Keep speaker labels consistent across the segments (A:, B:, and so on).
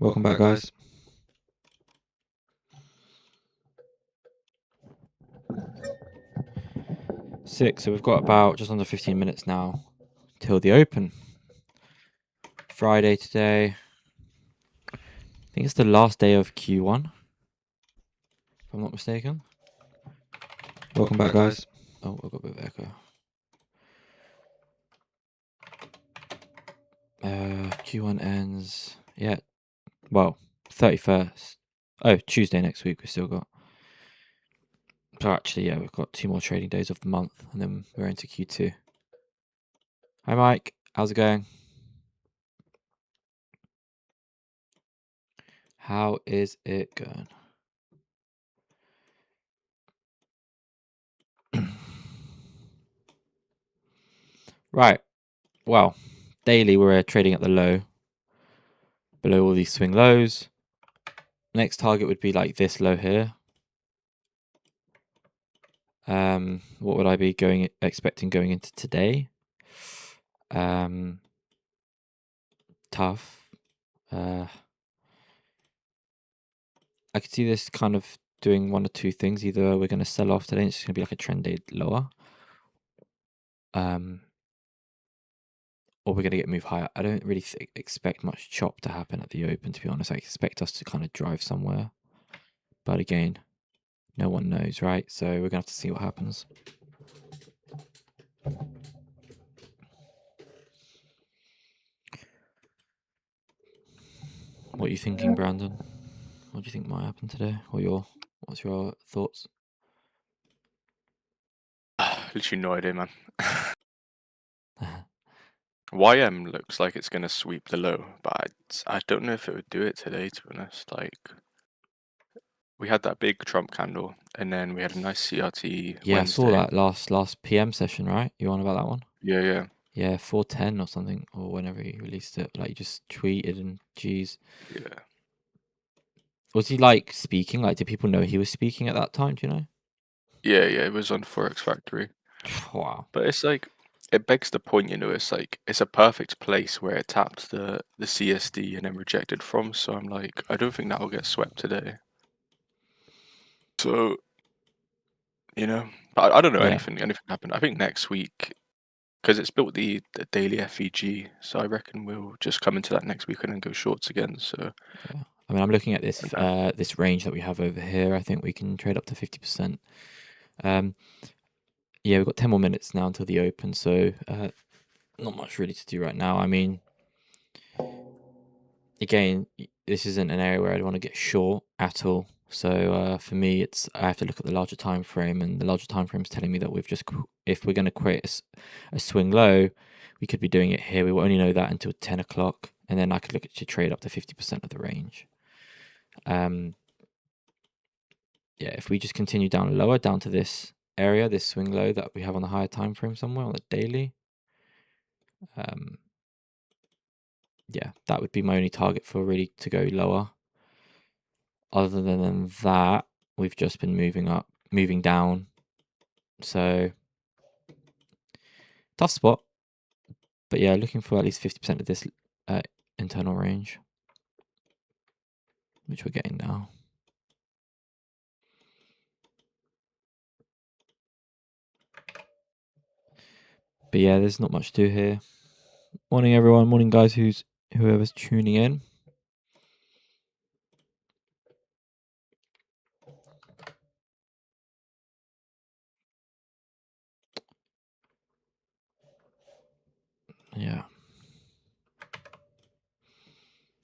A: Welcome back, guys. So we've got about just under 15 minutes now till the open. Friday today. I think it's the last day of Q1, if I'm not mistaken. Welcome back, guys. Oh, I've got a bit of echo. Q1 ends, yeah, well, 31st. Oh, Tuesday next week we've still got. So actually, yeah, we've got 2 more trading days of the month, and then we're into Q2. Hi, Mike. How's it going? How is it going? Right. Well, daily we're trading at the low, below all these swing lows. Next target would be like this low here. What would I be expecting going into today? Tough. I could see this kind of doing one or two things. Either we're going to sell off today and it's just going to be like a trend day lower. Or we're going to get moved higher. I don't really expect much chop to happen at the open, to be honest. I expect us to kind of drive somewhere. But again, no one knows, right? So we're going to have to see what happens. What are you thinking, Brandon? What do you think might happen today? Or what's your thoughts?
B: Literally no idea, man. YM looks like it's gonna sweep the low, but I don't know if it would do it today, to be honest. Like, we had that big Trump candle, and then we had a nice CRT
A: Yeah,
B: Wednesday.
A: I saw that last PM session, right? You on about that one?
B: Yeah.
A: Yeah, 410 or something, or whenever he released it. Like, you just tweeted and geez.
B: Yeah.
A: Was he like speaking? Like, did people know he was speaking at that time? Do you know?
B: Yeah, it was on Forex Factory.
A: Wow.
B: But it's like, it begs the point, it's like, it's a perfect place where it tapped the CSD and then rejected from, so I'm like, I don't think that will get swept today. So, but I don't know anything happened. I think next week, because it's built the daily FEG, so I reckon we'll just come into that next week and then go shorts again. So
A: yeah, I mean, I'm looking at this this range that we have over here. I think we can trade up to 50%. Yeah, we've got 10 more minutes now until the open, so not much really to do right now. I mean, again, this isn't an area where I'd want to get short at all. So for me, I have to look at the larger time frame, and the larger time frame is telling me that if we're going to create a swing low, we could be doing it here. We will only know that until 10 o'clock, and then I could look at to trade up to 50% of the range. Yeah, if we just continue down lower, down to this area, this swing low that we have on the higher time frame somewhere on the daily, yeah, that would be my only target for really to go lower. Other than that, we've just been moving down. So tough spot. But yeah, looking for at least 50% of this internal range, which we're getting now. But yeah, there's not much to do here. Morning, everyone. Morning, guys. Whoever's tuning in. Yeah.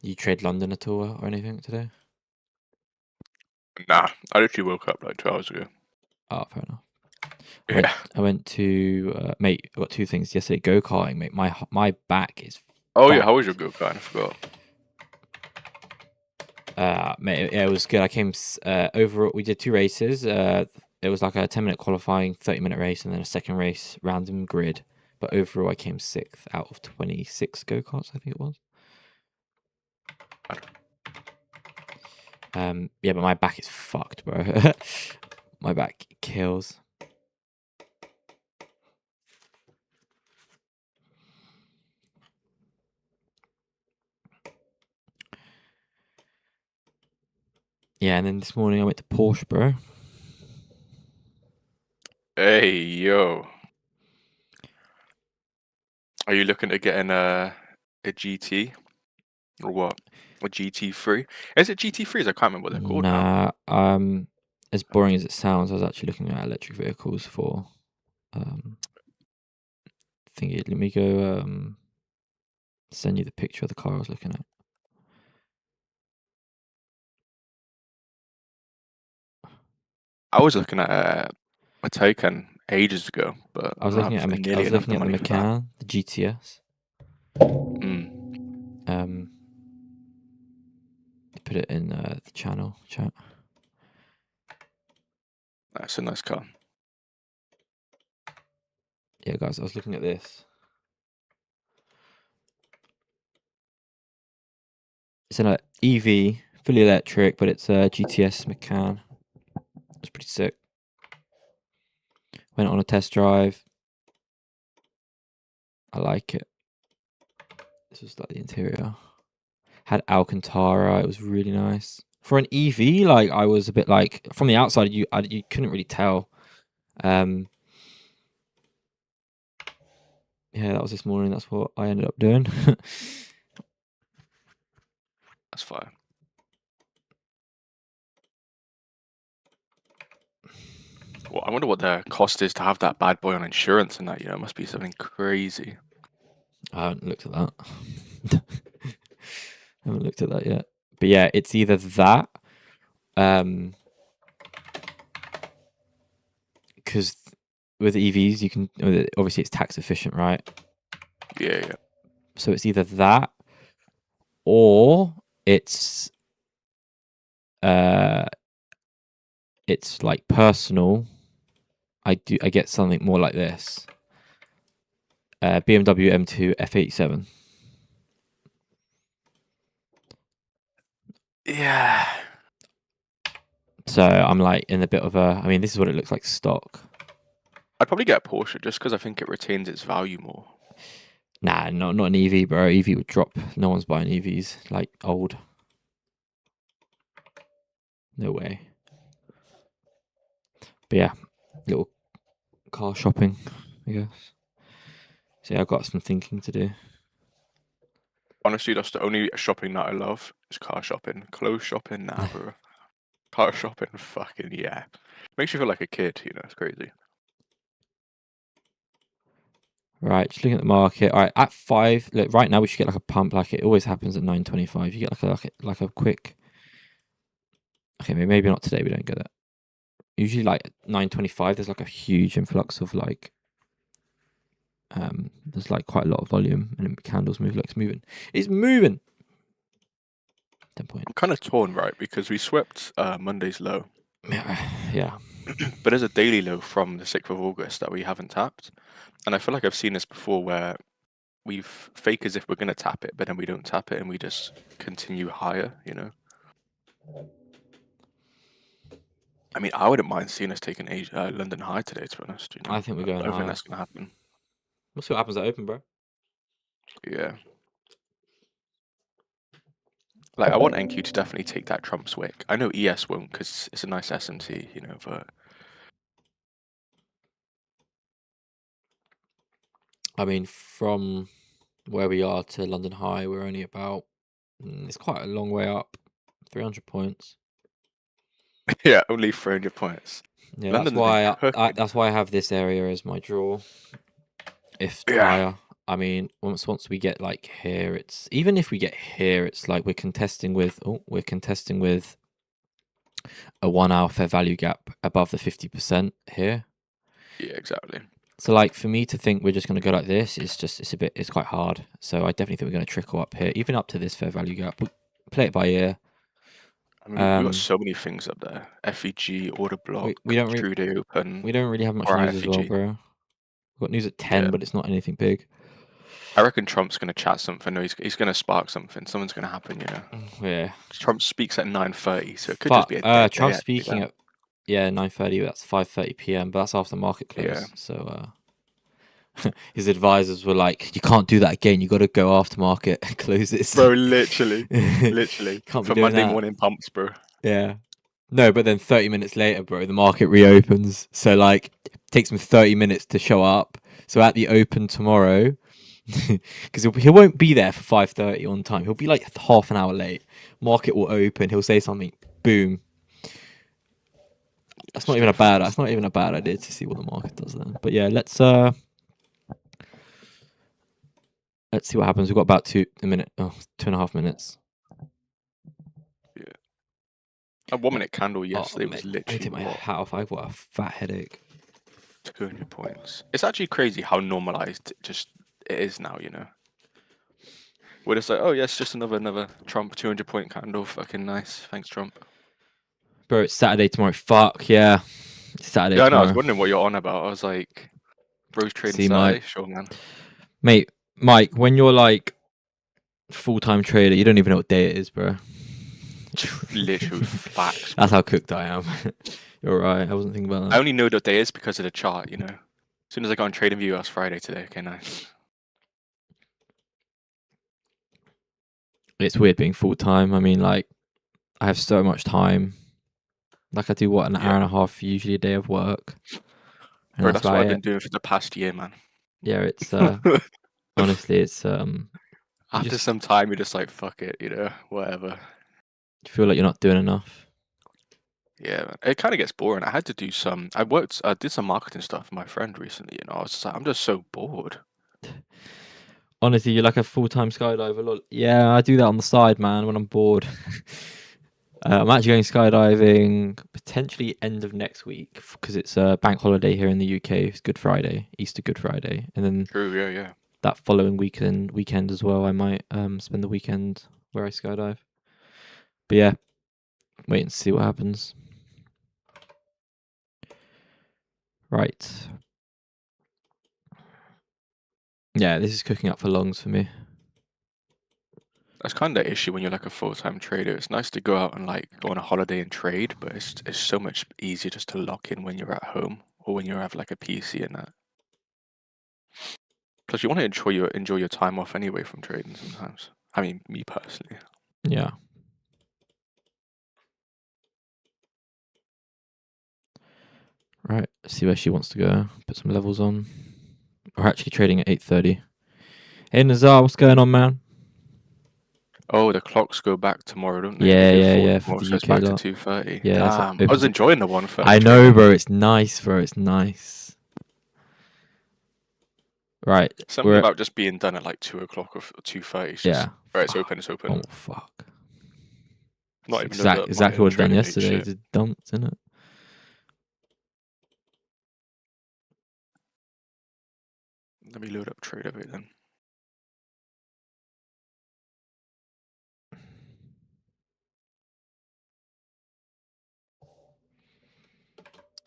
A: You trade London at all or anything today?
B: nah, I literally woke up like 2 hours ago.
A: Oh, fair enough.
B: Yeah.
A: I went to mate. I got two things yesterday. Go karting, mate. My back is.
B: Oh yeah, how was your go kart? I forgot.
A: Mate, yeah, it was good. I came over. We did two races. It was like a 10-minute qualifying, 30-minute race, and then a second race, random grid. But overall, I came 6th out of 26 go karts. I think it was. Yeah, but my back is fucked, bro. My back kills. Yeah, and then this morning I went to Porsche, bro.
B: Hey, yo. Are you looking at getting a GT or what? A GT3? Is it GT3s? I can't remember what they're called now.
A: Nah, as boring as it sounds, I was actually looking at electric vehicles for thingy. Let me go send you the picture of the car I was looking at.
B: I was looking at a Taycan ages ago, but
A: I
B: I
A: was
B: don't
A: looking at
B: have
A: I
B: nearly
A: was
B: enough
A: looking
B: the
A: at the
B: money for that.
A: Macan, the GTS.
B: Mm,
A: Put it in the channel chat.
B: that's a nice car.
A: Yeah, guys, I was looking at this. It's an EV, fully electric, but it's a GTS Macan. It's pretty sick. Went on a test drive. I like it. This was like the interior. Had Alcantara. It was really nice. For an EV, like I was a bit like from the outside, you couldn't really tell. Yeah, that was this morning. That's what I ended up doing.
B: That's fine. Well, I wonder what the cost is to have that bad boy on insurance and that, it must be something crazy.
A: I haven't looked at that. Haven't looked at that yet. But yeah, it's either that, because with EVs you can obviously it's tax efficient, right?
B: Yeah.
A: So it's either that or it's like personal. I get something more like this. BMW M2 F87.
B: Yeah.
A: So I'm like in a bit of a. I mean, this is what it looks like stock.
B: I'd probably get a Porsche just because I think it retains its value more.
A: Nah, not an EV, bro. EV would drop. No one's buying EVs. Like old. No way. But yeah, little car shopping, I guess. So yeah, I've got some thinking to do.
B: Honestly, that's the only shopping that I love is car shopping. Clothes shopping, nah, bro. Car shopping, fucking yeah. Makes you feel like a kid, it's crazy.
A: Right, just looking at the market. All right, at 5. Look, right now we should get like a pump, like it always happens at 9:25. You get like a quick. Okay, maybe not today. We don't get it. Usually, like at 9:25, there's like a huge influx of like. There's like quite a lot of volume, and candles move like it's moving. It's moving. 10 point.
B: I'm kind of torn, right? Because we swept Monday's low,
A: Yeah.
B: but there's a daily low from the 6th of August that we haven't tapped. And I feel like I've seen this before where we've fake as if we're going to tap it, but then we don't tap it and we just continue higher. I mean, I wouldn't mind seeing us take an London high today, to be honest.
A: I think we're going
B: I don't think
A: higher.
B: that's going to happen.
A: We'll see what happens at open, bro.
B: Yeah. Like, I want NQ to definitely take that Trump's wick. I know ES won't because it's a nice SMT, but
A: I mean, from where we are to London High, we're only about. It's quite a long way up. 300 points.
B: yeah, only 300 points.
A: Yeah,
B: London's been cooking.
A: that's why I have this area as my draw. If
B: Yeah.
A: higher, I mean, once we get like here, it's even if we get here, it's like we're contesting with a 1 hour fair value gap above the 50% here.
B: Yeah, exactly.
A: So like for me to think we're just going to go like this it's quite hard. So I definitely think we're going to trickle up here, even up to this fair value gap. We'll play it by ear.
B: I mean, we got so many things up there. FEG, order block,
A: We don't
B: True Day Open,
A: we don't really have much
B: or
A: news as well,
B: FEG.
A: bro. We've got news at 10,
B: Yeah.
A: but it's not anything big.
B: I reckon Trump's going to chat something. No, he's going to spark something. Something's going to happen,
A: Yeah.
B: Trump speaks at 9:30, so it could just be a dead
A: Trump
B: day.
A: speaking at 9:30. That's 5:30 p.m. But that's after market close.
B: Yeah.
A: So his advisors were like, "You can't do that again. You got to go after market and close it."
B: Bro, literally.
A: Can't be
B: For
A: doing
B: Monday
A: that.
B: morning pumps, bro.
A: Yeah. No, but then 30 minutes later, bro, the market reopens. So like, it takes him 30 minutes to show up. So at the open tomorrow, because he won't be there for 5:30 on time. He'll be like half an hour late. Market will open. He'll say something. Boom. That's not even a
B: Straight
A: bad.
B: funds.
A: That's not even a bad idea to see what the market does then. But yeah, let's see what happens. We've got about 2.5 minutes.
B: Yeah. A 1 minute candle
A: Oh
B: yesterday was
A: mate, I need to
B: literally
A: take my
B: what,
A: hat off. I've got a fat headache.
B: 200 points. It's actually crazy how normalized it is now, you know. We're just like, oh yes, just another Trump 200 point candle. Fucking nice. Thanks, Trump.
A: Bro, it's Saturday tomorrow. Fuck yeah. It's Saturday
B: Yeah, I know. I was
A: tomorrow.
B: wondering what you're on about. I was like, bro's trading
A: See, Mike.
B: Saturday? Sure, man.
A: Mate, Mike, when you're like full-time trader, you don't even know what day it is, bro.
B: Literal facts,
A: That's
B: bro.
A: how cooked I am. You're right. I wasn't thinking about
B: I
A: that.
B: only know the day is because of the chart, you know. As soon as I got on Trading View, it was Friday today. Okay, nice.
A: It's weird being full-time. I mean, like, I have so much time. Like, I do what, an
B: Yeah,
A: hour and a half usually a day of work, and
B: bro,
A: that's
B: that's what
A: about
B: I've been
A: it.
B: doing for the past year, man.
A: Yeah, it's honestly, it's you
B: After
A: just
B: some time, you're just like, fuck it, you know, whatever.
A: feel like you're not doing enough.
B: Yeah, man. It kind of gets boring. I had to do some. I did some marketing stuff for my friend recently, and I was just like, I'm just so bored.
A: Honestly, you're like a full-time skydiver. Yeah, I do that on the side, man, when I'm bored. I'm actually going skydiving potentially end of next week because it's a bank holiday here in the UK. It's Good Friday, Easter Good Friday, and then
B: True, yeah, yeah.
A: that following weekend as well. I might spend the weekend where I skydive. But yeah, wait and see what happens. Right. Yeah, this is cooking up for longs for me.
B: That's kind of the issue when you're like a full-time trader. It's nice to go out and like go on a holiday and trade, but it's so much easier just to lock in when you're at home or when you have like a PC and that. Plus, you want to enjoy your time off anyway from trading sometimes. I mean, me personally.
A: Yeah. Right. See where she wants to go. Put some levels on. We're actually trading at 8:30. Hey Nazar, what's going on, man?
B: Oh, the clocks go back tomorrow, don't they? They
A: Yeah,
B: go
A: yeah,
B: forward
A: yeah. For
B: tomorrow,
A: the
B: so it's
A: UK
B: back to
A: lot.
B: 2:30.
A: Yeah, so
B: Damn, I was
A: opens.
B: enjoying the 1:30
A: I know,
B: trading.
A: bro. It's nice, bro. It's nice. Right.
B: Something
A: We're
B: about just being done at like 2 o'clock or 2:30. It's just
A: yeah.
B: right. It's
A: Fuck.
B: open. It's open.
A: Oh fuck. It's
B: Not even loaded up my
A: exactly what I done
B: trading view
A: yesterday.
B: shit.
A: Just dumped, innit?
B: Let me load up trade of it then.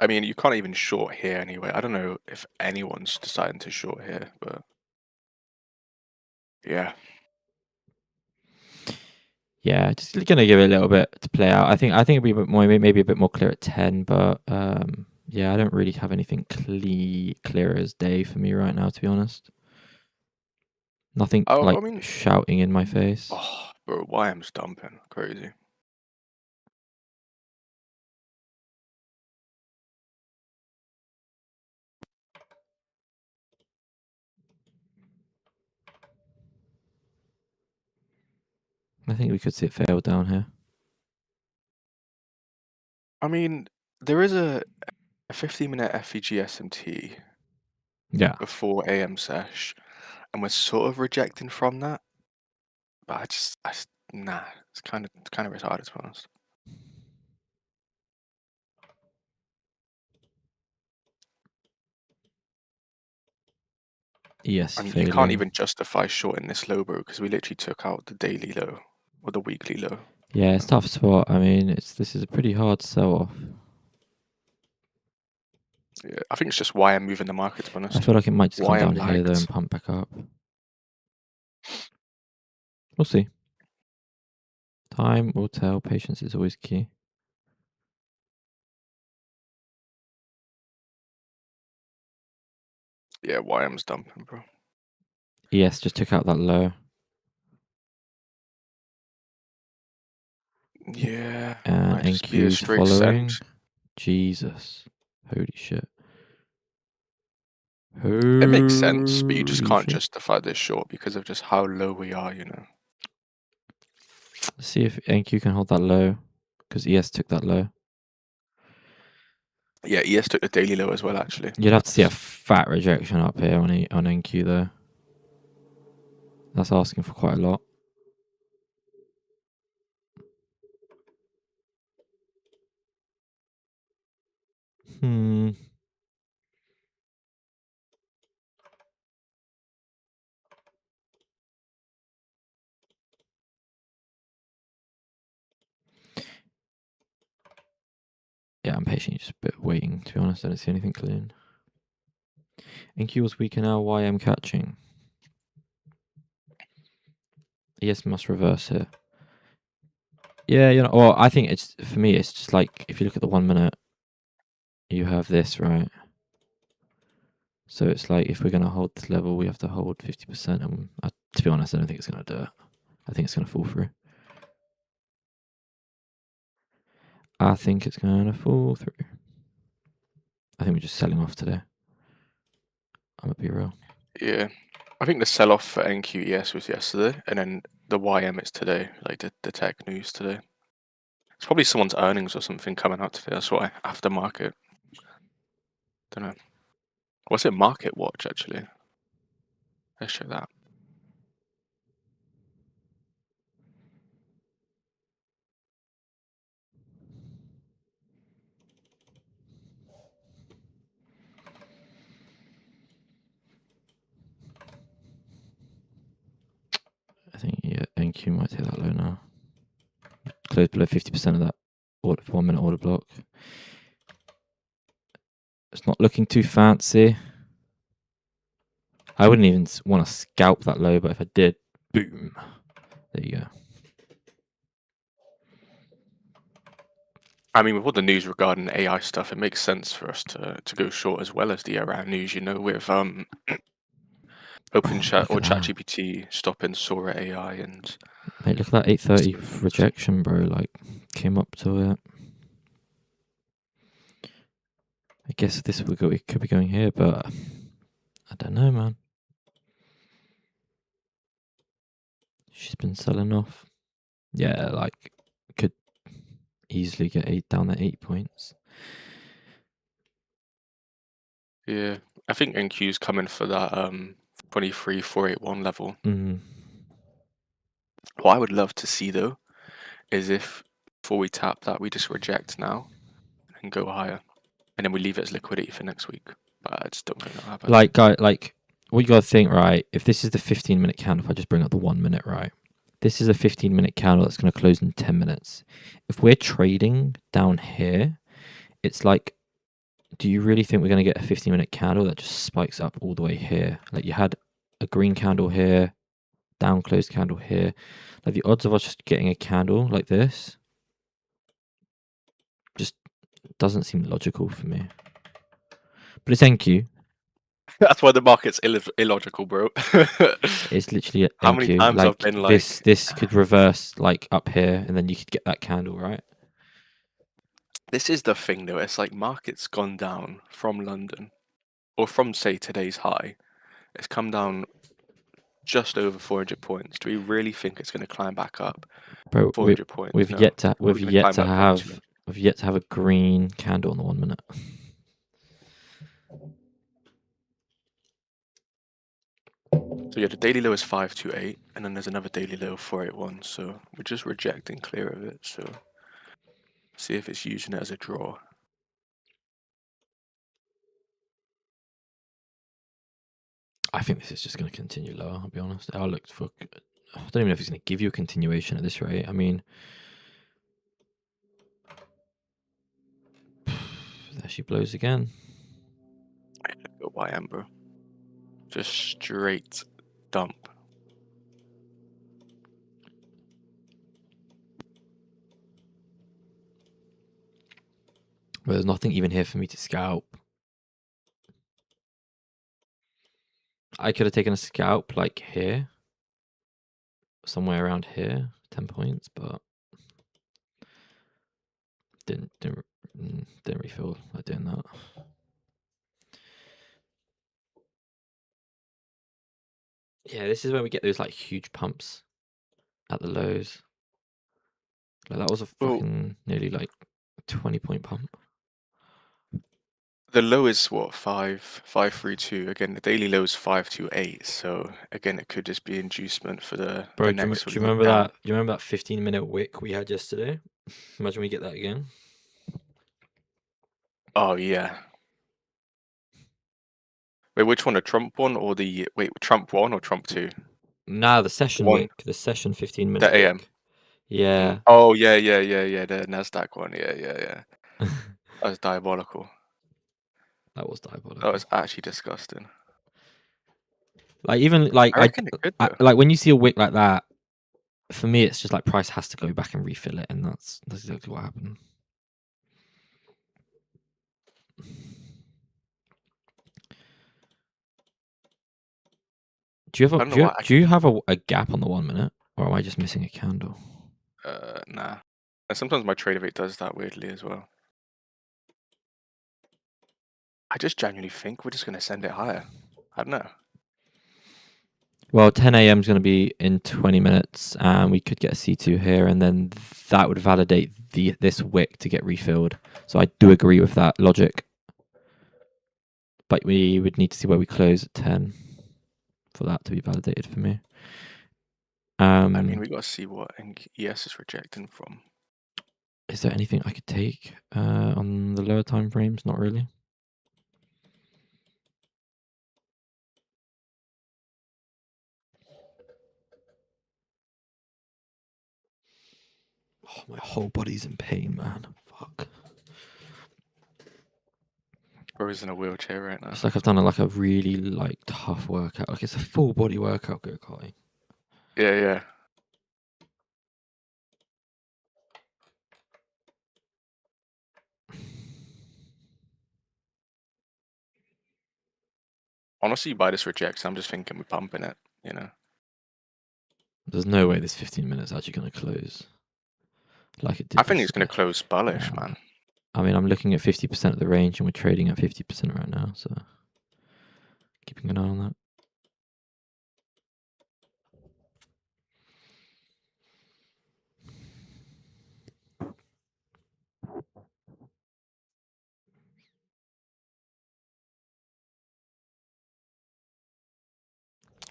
B: I mean, you can't even short here anyway. I don't know if anyone's deciding to short here, but yeah.
A: Yeah, just gonna give it a little bit to play out. I think it'd be a bit more, maybe a bit more clear at 10, but yeah, I don't really have anything clear as day for me right now, to be honest. Nothing
B: Oh, I
A: like
B: mean,
A: shouting in my face.
B: oh, bro, YM's dumping. Crazy.
A: I think we could see it fail down here.
B: I mean, there is a 15-minute FEG SMT
A: Yeah.
B: before AM sesh, and we're sort of rejecting from that. But nah, it's kind of retarded to be honest.
A: Yes,
B: And you can't
A: failing.
B: even justify shorting this low, bro, because we literally took out the daily low or the weekly low.
A: Yeah,
B: You
A: it's
B: know?
A: tough spot. I mean, this is a pretty hard sell off.
B: Yeah, I think it's just YM moving the market, to be
A: I
B: honest.
A: feel like it might just come
B: YM
A: down here though
B: lagged.
A: and pump back up. We'll see. Time will tell. Patience is always key.
B: Yeah, YM's dumping, bro.
A: ES just took out that low.
B: Yeah,
A: And
B: might just be a
A: NQ's
B: straight send.
A: following. Jesus. Holy shit.
B: It makes sense, but you just
A: Holy
B: can't
A: shit.
B: justify this short because of just how low we are, you know.
A: Let's see if NQ can hold that low, because ES took that low.
B: Yeah, ES took the daily low as well, actually.
A: You'd have to see a fat rejection up here on NQ though. That's asking for quite a lot. Yeah, I'm patiently just a bit waiting, to be honest. I don't see anything clean. NQ was weaker now. YM catching. ES must reverse here. Yeah, you know, well, I think it's, for me, it's just like, if you look at the 1 minute, you have this, right? So it's like, if we're going to hold this level, we have to hold 50%. And to be honest, I don't think it's going to do it. I think it's going to fall through. I think it's going to fall through. I think we're just selling off today. I'm going to be real.
B: Yeah. I think the sell-off for NQES was yesterday, and then the YM is today, like the tech news today. It's probably someone's earnings or something coming out today. That's why, after market. Don't know. What's it, Market Watch, actually? Let's check that.
A: I think, yeah, NQ might take that low now. Close below 50% of that order, 1 minute order block. It's not looking too fancy. I wouldn't even want to scalp that low, but if I did, boom. There you go.
B: I mean, with all the news regarding AI stuff, it makes sense for us to go short as well as the Iran news, you know, with OpenChat
A: Look
B: or
A: at that.
B: ChatGPT stopping Sora AI and
A: Mate, look at that 830
B: stuff.
A: rejection, bro. Like, came up to it. I guess this we could be going here, but I don't know, man. She's been selling off. Yeah, like, could easily get 8 down at 8 points.
B: Yeah, I think NQ's coming for that 23481 level.
A: Mm.
B: What I would love to see though is if before we tap that we just reject now and go higher, and then we leave it as liquidity for next week. But I just don't think that'll happen.
A: Like, what you gotta think, right? If this is the 15-minute candle, if I just bring up the 1 minute, right? This is a 15-minute candle that's going to close in 10 minutes. If we're trading down here, it's like, do you really think we're going to get a 15-minute candle that just spikes up all the way here? Like, you had a green candle here, down closed candle here. Like, the odds of us just getting a candle like this just doesn't seem logical for me. But it's NQ.
B: That's why the market's illogical, bro.
A: It's literally
B: How many
A: NQ.
B: times I've
A: Like,
B: been like,
A: this could reverse like up here, and then you could get that candle, right?
B: this is the thing though. It's like market's gone down from London, or from say today's high. It's come down just over 400 points. Do we really think it's going to climb back up
A: Bro,
B: 400 points?
A: we've
B: No.
A: yet to
B: Probably going to climb up down 200.
A: have a green candle on the 1 minute.
B: So yeah, the daily low is 528, and then there's another daily low 481. So we're just rejecting clear of it. So see if it's using it as a draw.
A: I think this is just going to continue lower. I'll be honest. I looked for. I don't even know if it's going to give you a continuation at this rate. I mean, there she blows again.
B: Go YM, bro. Just straight dump.
A: But there's nothing even here for me to scalp. I could have taken a scalp like here, somewhere around here, 10 points, but didn't really feel like doing that. Yeah, this is where we get those like huge pumps at the lows. Like that was a
B: Well,
A: fucking nearly like 20-point pump.
B: the low is what, 532. Again, the daily low is 528. So again, it could just be inducement for the
A: Bro,
B: next
A: do
B: sort
A: you
B: of move
A: remember
B: down.
A: that? Do you remember that 15-minute wick we had yesterday? Imagine we get that again.
B: Oh yeah. Wait, which one? The Trump one or the wait, Trump one or Trump two?
A: Nah, the
B: The
A: session
B: one,
A: wick, the session
B: the
A: 15-minute
B: AM.
A: wick. Yeah.
B: Oh yeah, yeah, yeah, yeah. The Nasdaq one. Yeah, yeah, yeah. That was diabolical.
A: That was
B: That
A: diabolical.
B: was actually disgusting.
A: Like even like
B: I reckon it could though.
A: like when you see a wick like that, for me it's just like price has to go back and refill it, and that's exactly what happened. Do you have
B: I don't know why.
A: do you have a gap on the 1 minute, or am I just missing a candle?
B: Nah. And sometimes my trader rate does that weirdly as well. I just genuinely think we're just gonna send it higher. I don't know.
A: Well, 10 a.m. is going to be in 20 minutes, and we could get a C2 here, and then that would validate this wick to get refilled. So I do agree with that logic, but we would need to see where we close at 10 for that to be validated for me.
B: I mean, we gotta see what ES is rejecting from.
A: Is there anything I could take on the lower time frames? Not really. Oh, my whole body's in pain, man. Fuck.
B: Bro's in a wheelchair right now.
A: It's like I've done a really like tough workout. Like it's a full body workout go-karting.
B: Yeah, yeah. Honestly, by this rejects, I'm just thinking we're pumping it, you know.
A: There's no way this 15 minutes actually going to close like it
B: I
A: did
B: think it's gonna
A: yesterday.
B: close bullish, man.
A: I mean, I'm looking at 50% of the range, and we're trading at 50% right now, so keeping an eye on that.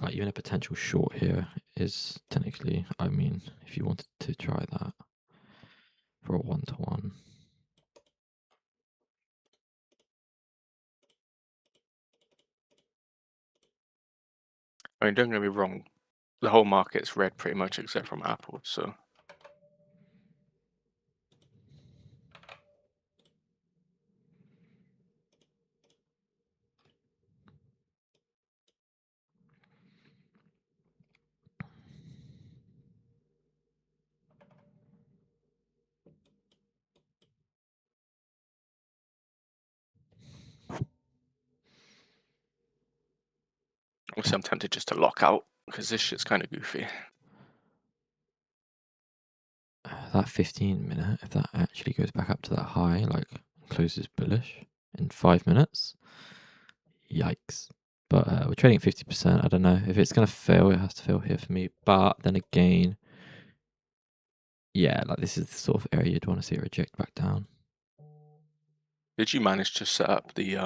A: Like even a potential short here is technically, I mean, if you wanted to try that for a 1-to-1.
B: I mean, don't get me wrong, the whole market's red pretty much except from Apple, so obviously I'm tempted just to lock out because this shit's kind of goofy.
A: That 15-minute, if that actually goes back up to that high, like closes bullish in 5 minutes, yikes. But we're trading at 50%. I don't know. If it's going to fail, it has to fail here for me. But then again, yeah, like this is the sort of area you'd want to see it reject back down.
B: Did you manage to set up the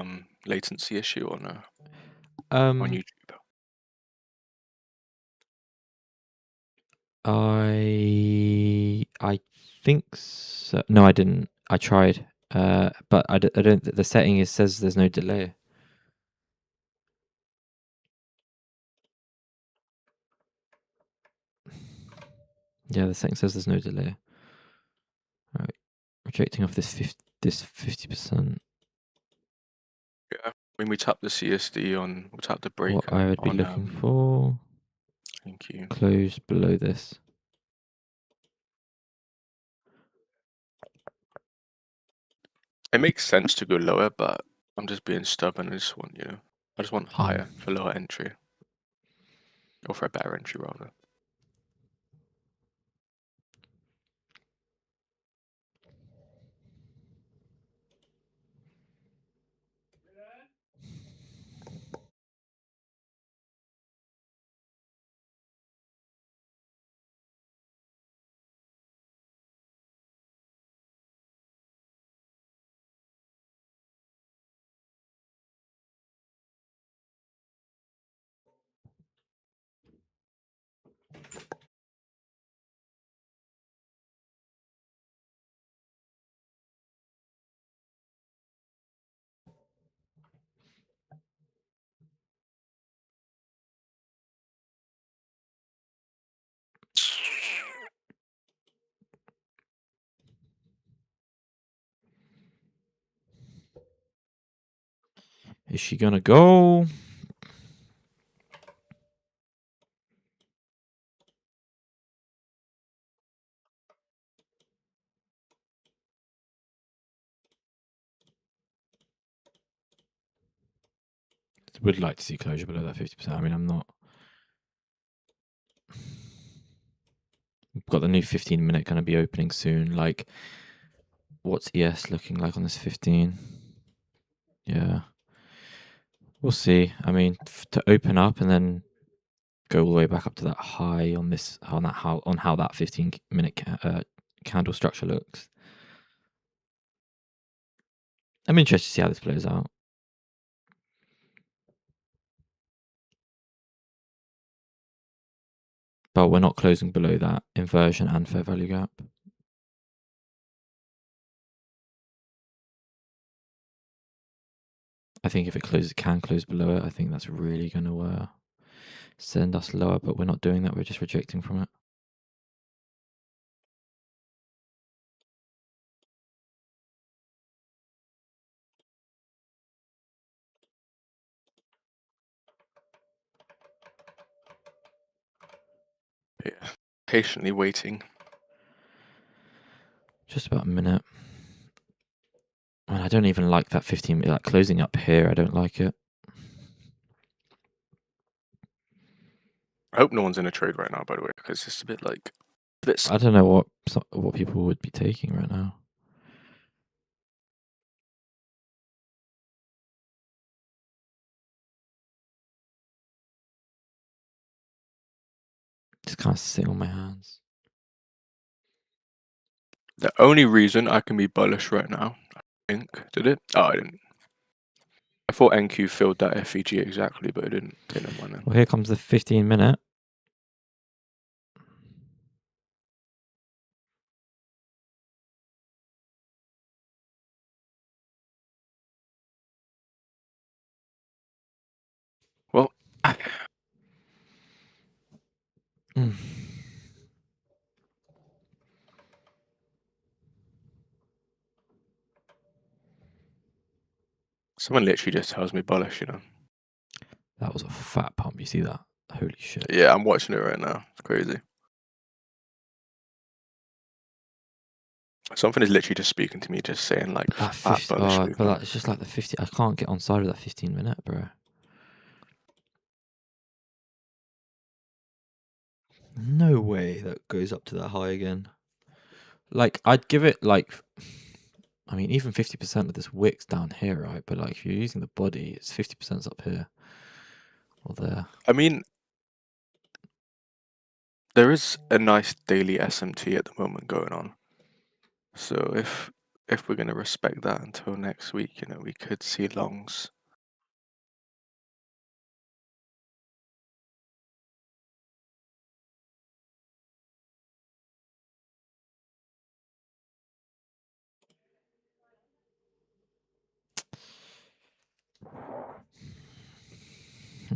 B: latency issue or no on YouTube?
A: I think so. No, I didn't. I tried, but I don't. The setting says there's no delay. Yeah, the setting says there's no delay. All right, rejecting off this 50%.
B: Yeah. When we tap the CSD on, we'll tap the
A: What
B: breaker
A: I would be
B: on.
A: looking for,
B: Thank you.
A: close below this.
B: It makes sense to go lower, but I'm just being stubborn. I just want, I just want higher for lower entry. Or for a better entry, rather.
A: Is she gonna go? Would like to see closure below that 50%. I mean, I'm not. We've got the new 15-minute going to be opening soon. Like, what's ES looking like on this 15? Yeah. We'll see. I mean, to open up and then go all the way back up to that high on this, on how that 15-minute candle structure looks. I'm interested to see how this plays out. But we're not closing below that inversion and fair value gap. I think if it can close below it, I think that's really going to send us lower, but we're not doing that. We're just rejecting from it.
B: Yeah. Patiently waiting.
A: Just about a minute. And I don't even like that 15 minute, like closing up here. I don't like it.
B: I hope no one's in a trade right now, by the way, because it's a bit like this.
A: I don't know what people would be taking right now. Just kind of sitting on my hands.
B: The only reason I can be bullish right now, I think, did it? Oh, I didn't. I thought NQ filled that FEG exactly, but it didn't. Okay, never mind then.
A: Well, here comes the 15-minute.
B: Well,
A: Mm.
B: someone literally just tells me bullish, you know.
A: That was a fat pump. You see that? Holy shit.
B: Yeah, I'm watching it right now. It's crazy. Something is literally just speaking to me, just saying like
A: But that
B: fat
A: 50,
B: bullish
A: but
B: movement.
A: it's just like the 50. I can't get on side of that 15-minute, bro. No way that goes up to that high again. Like, I'd give it like, I mean, even 50% of this wick's down here, right? But like, if you're using the body, it's 50% up here or there.
B: I mean, there is a nice daily SMT at the moment going on. So if we're gonna respect that until next week, you know, we could see longs.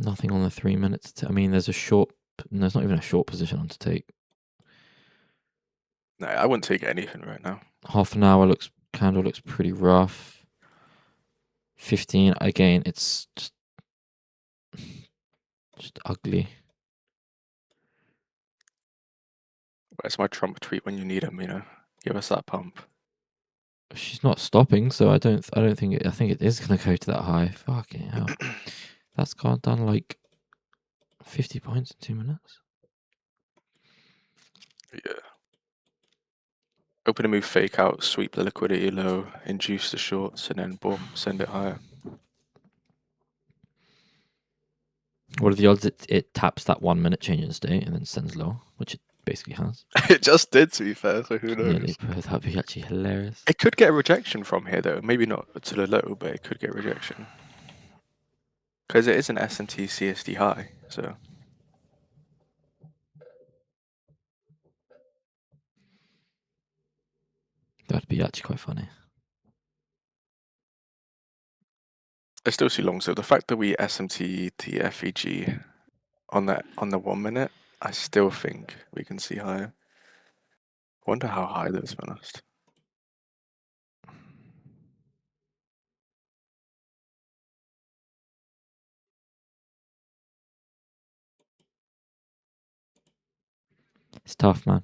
A: Nothing on the 3 minutes. I mean, there's a short. No, there's not even a short position on to take.
B: No, I wouldn't take anything right now.
A: Half an hour candle looks pretty rough. 15 again. It's just ugly.
B: Where's my Trump tweet when you need him? You know, give us that pump.
A: She's not stopping, so I don't think it. I think it is gonna go to that high. Fucking hell. That's gone done like 50 points in 2 minutes.
B: Yeah. Open a move, fake out, sweep the liquidity low, induce the shorts, and then boom, send it higher.
A: What are the odds it taps that 1 minute change in state and then sends low, which it basically has?
B: It just did, to be fair, so who
A: Nearly,
B: knows?
A: bro. That'd be actually hilarious.
B: It could get a rejection from here, though. Maybe not to the low, but it could get rejection. Because it is an S&T CSD high, so...
A: That'd be actually quite funny.
B: I still see long, so the fact that we SMT to FEG on the 1 minute, I still think we can see higher. Wonder how high those, to be honest.
A: It's tough, man.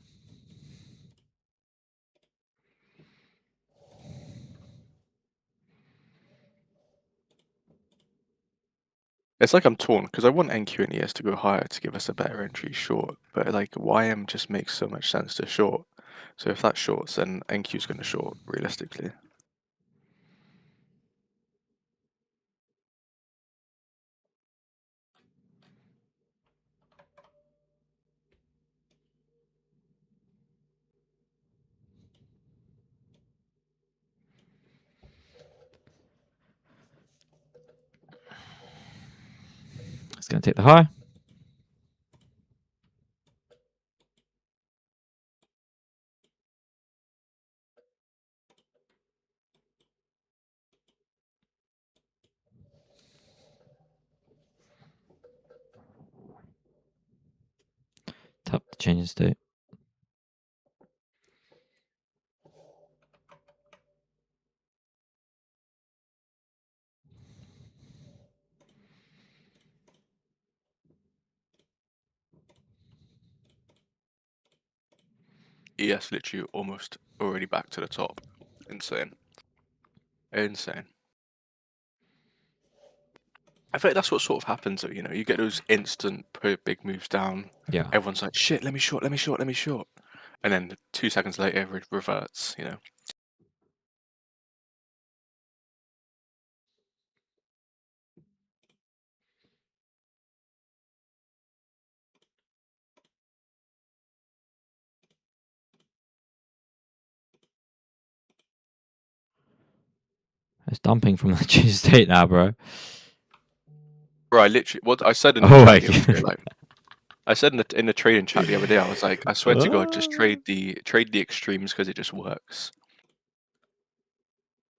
B: It's like I'm torn because I want NQ and ES to go higher to give us a better entry short, but like YM just makes so much sense to short. So if that shorts, then NQ is going to short realistically.
A: It's going to take the high. Tap the change in state.
B: ES literally almost already back to the top. Insane. Insane. I feel like that's what sort of happens though, you know, you get those instant big moves down.
A: Yeah.
B: Everyone's like, shit, let me short, let me short, let me short. And then 2 seconds later it reverts, you know.
A: It's dumping from the change in state now, bro.
B: Bro, I literally what I said in the
A: Oh
B: chat
A: my
B: the other day,
A: god.
B: like I said in the trading chat the other day, I was like, I swear to God, just trade the extremes because it just works.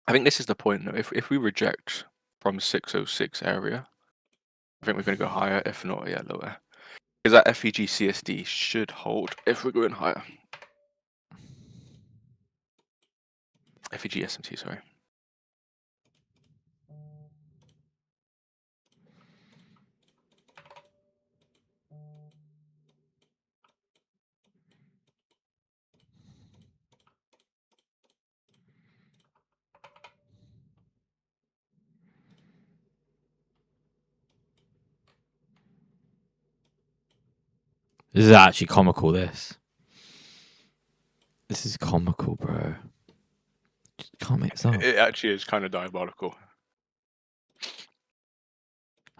B: I think this is the point though. If we reject from 606 area, I think we're gonna go higher. If not, yeah, lower. Because that FEG CSD should hold if we're going higher. FEG SMT, sorry.
A: This is actually comical, this. This is comical, bro. Just can't make this up.
B: It actually is kind of diabolical.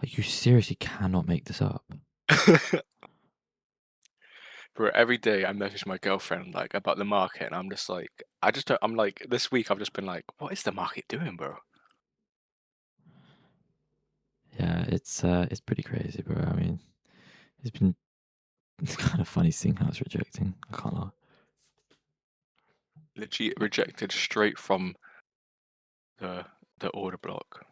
A: Like, you seriously cannot make this up.
B: Bro, every day I message my girlfriend like about the market, and I'm just like, I'm like, this week I've just been like, what is the market doing, bro?
A: Yeah, it's pretty crazy, bro. I mean, it's kind of funny seeing how it's rejecting. I can't lie.
B: Literally rejected straight from the order block.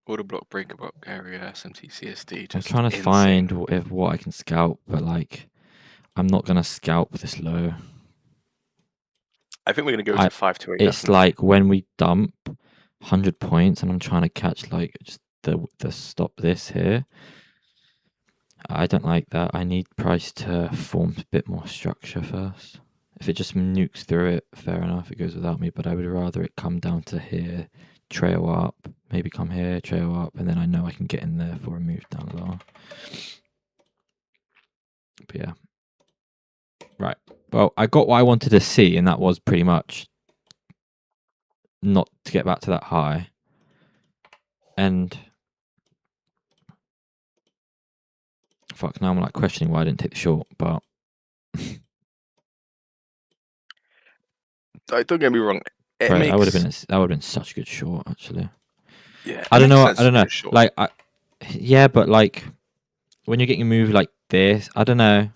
B: Order block, breaker block area, SMT, CSD,
A: I'm
B: just
A: trying to
B: insane.
A: find what I can scalp, but like, I'm not gonna scalp this low.
B: I think we're gonna go to 528
A: It's
B: definitely.
A: like when we dump 100 points, and I'm trying to catch like just the stop this here. I don't like that. I need price to form a bit more structure first. If it just nukes through it, fair enough, it goes without me, but I would rather it come down to here, trail up, maybe come here, trail up, and then I know I can get in there for a move down lower. But yeah. Right. Well, I got what I wanted to see, and that was pretty much not to get back to that high. And fuck, now I'm like questioning why I didn't take the short, but
B: Don't get me wrong, it
A: bro, that would
B: makes
A: have been such a good short actually.
B: yeah,
A: I
B: it
A: don't
B: makes
A: know. I
B: sense to
A: don't
B: take
A: know.
B: a short.
A: Like, yeah, but like when you're getting a move like this, I don't know.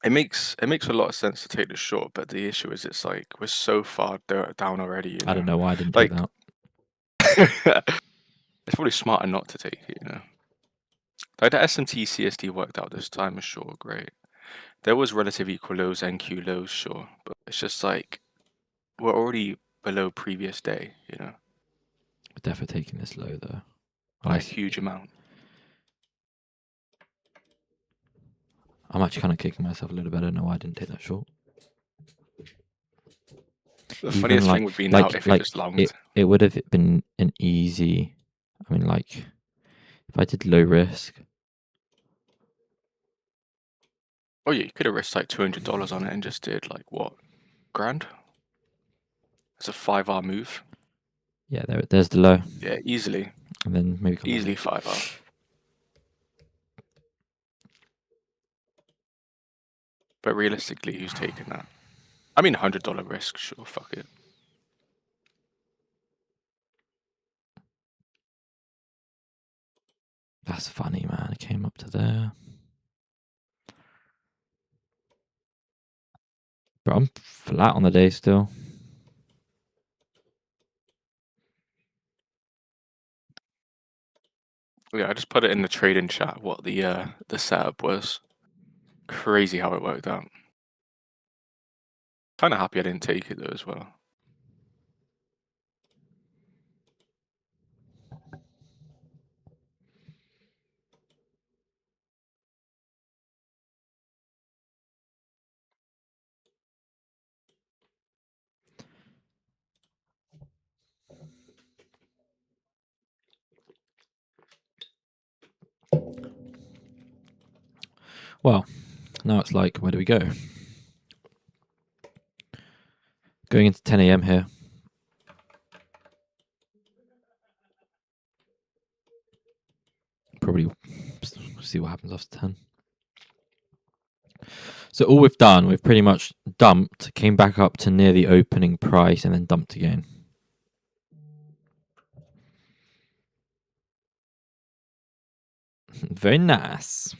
B: It makes a lot of sense to take the short, but the issue is it's like we're so far down already, you
A: I
B: know.
A: don't know why I didn't take
B: Like
A: that.
B: it's probably smarter not to take it, you know. Like the SMT CSD worked out this time, sure, great. There was relative equal lows, NQ lows, sure, but it's just like we're already below previous day, you know,
A: Definitely taking this low though.
B: by
A: I
B: a huge amount.
A: I'm actually kind of kicking myself a little bit. I don't know why I didn't take that short.
B: The
A: Even
B: funniest thing would be now if it just longed.
A: it would have been an easy. I mean, like if I did low risk.
B: Oh yeah, you could have risked like $200 on it and just did like what, grand? It's a 5R move.
A: Yeah, there's the low,
B: Yeah, easily,
A: and then maybe come
B: easily
A: back.
B: 5R. But realistically, who's taking that? I mean, $100 risk, sure, fuck it.
A: That's funny, man. It came up to there. But I'm flat on the day still.
B: Yeah, I just put it in the trading chat what the setup was. Crazy how it worked out. Kind of happy I didn't take it though as well.
A: Well, now it's like, where do we go? Going into 10 a.m. here. Probably see what happens after 10. So all we've done, we've pretty much dumped, came back up to near the opening price, and then dumped again. Very nice.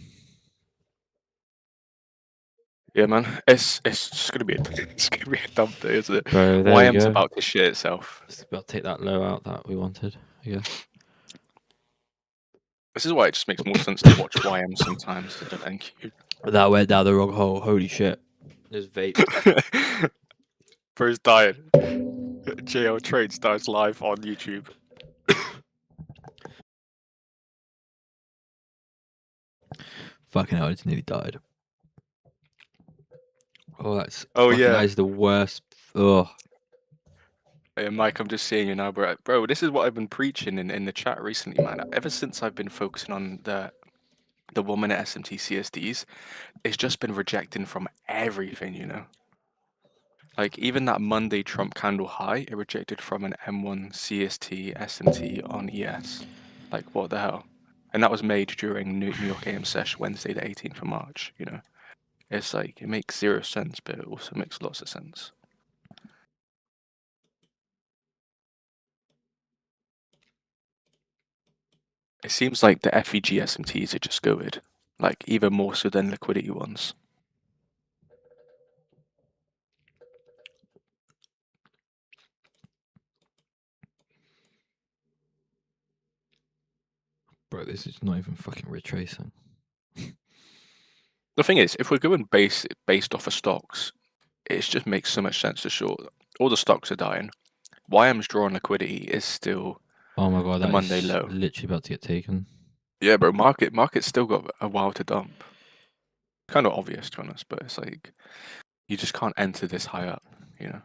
B: Yeah, man, it's just gonna be it's gonna be a dump day, isn't it?
A: Bro, there we
B: YM's
A: go.
B: about to shit itself.
A: Just about to take that low out that we wanted, I guess.
B: This is why it just makes more sense to watch YM sometimes than NQ.
A: That went down the wrong hole. Holy shit. There's vape.
B: Bro's dying. JL Trade starts live on YouTube.
A: Fucking hell, I just nearly died. Oh, that's
B: Oh
A: fucking,
B: yeah.
A: that is the worst. Oh,
B: Hey, Mike, I'm just seeing you now, bro. Bro, this is what I've been preaching in the chat recently, man. Ever since I've been focusing on the woman at SMT CSDs, it's just been rejecting from everything, you know. Like even that Monday Trump candle high, it rejected from an M1 CST SMT on ES. Like what the hell? And that was made during New York AM sesh Wednesday the 18th of March, you know. It's like it makes zero sense, but it also makes lots of sense. It seems like the FEG SMTs are just good, like even more so than liquidity ones.
A: bro, this is not even fucking retracing.
B: The thing is, if we're going based off of stocks, it just makes so much sense to short. All the stocks are dying. YM's drawing liquidity is still
A: Oh my god,
B: the
A: that
B: Monday
A: is
B: low.
A: literally about to get taken.
B: Yeah, bro. Market's still got a while to dump. Kind of obvious to be honest, but it's like you just can't enter this high up, you know.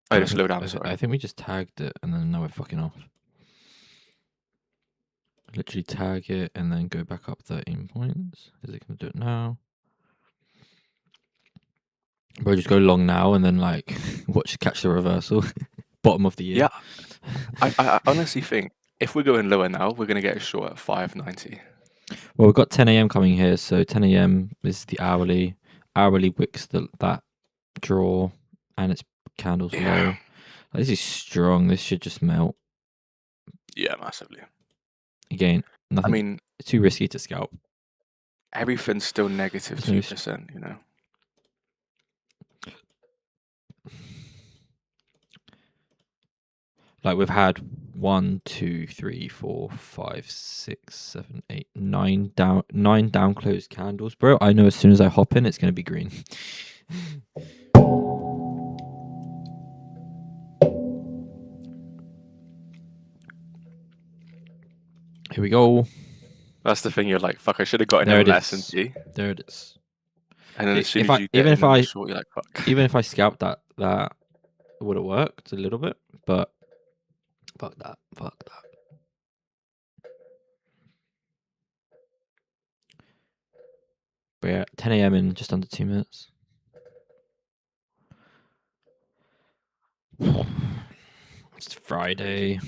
B: I
A: Bro,
B: just slow down.
A: I
B: Sorry.
A: think we just tagged it and then now we're fucking off. Literally tag it and then go back up 13 points. Is it going to do it now? Bro, just go long now and then like catch the reversal. Bottom of the year.
B: Yeah, I honestly think if we're going lower now, we're gonna get a short at 590.
A: Well, we've got 10 a.m. coming here, so 10 a.m. is the hourly. Hourly wicks that draw, and it's candles
B: Yeah,
A: low. This is strong. This should just melt.
B: yeah, massively.
A: Again,
B: I
A: nothing
B: mean,
A: too risky to scalp.
B: everything's still negative
A: There's no
B: 2%, you know.
A: like we've had 1, 2, 3, 4, 5, 6, 7, 8, 9 down closed candles, bro. I know as soon as I hop in, it's gonna be green. Here we go.
B: That's the thing. You're like, fuck. I should have got in
A: There
B: on
A: it
B: an
A: is.
B: S&P,
A: There it is.
B: and then as soon
A: If
B: as
A: I
B: you get in on the short, you're like, fuck.
A: even if I scalped that would have worked a little bit, but fuck that. Fuck that. But yeah, 10 a.m. in just under 2 minutes. It's Friday.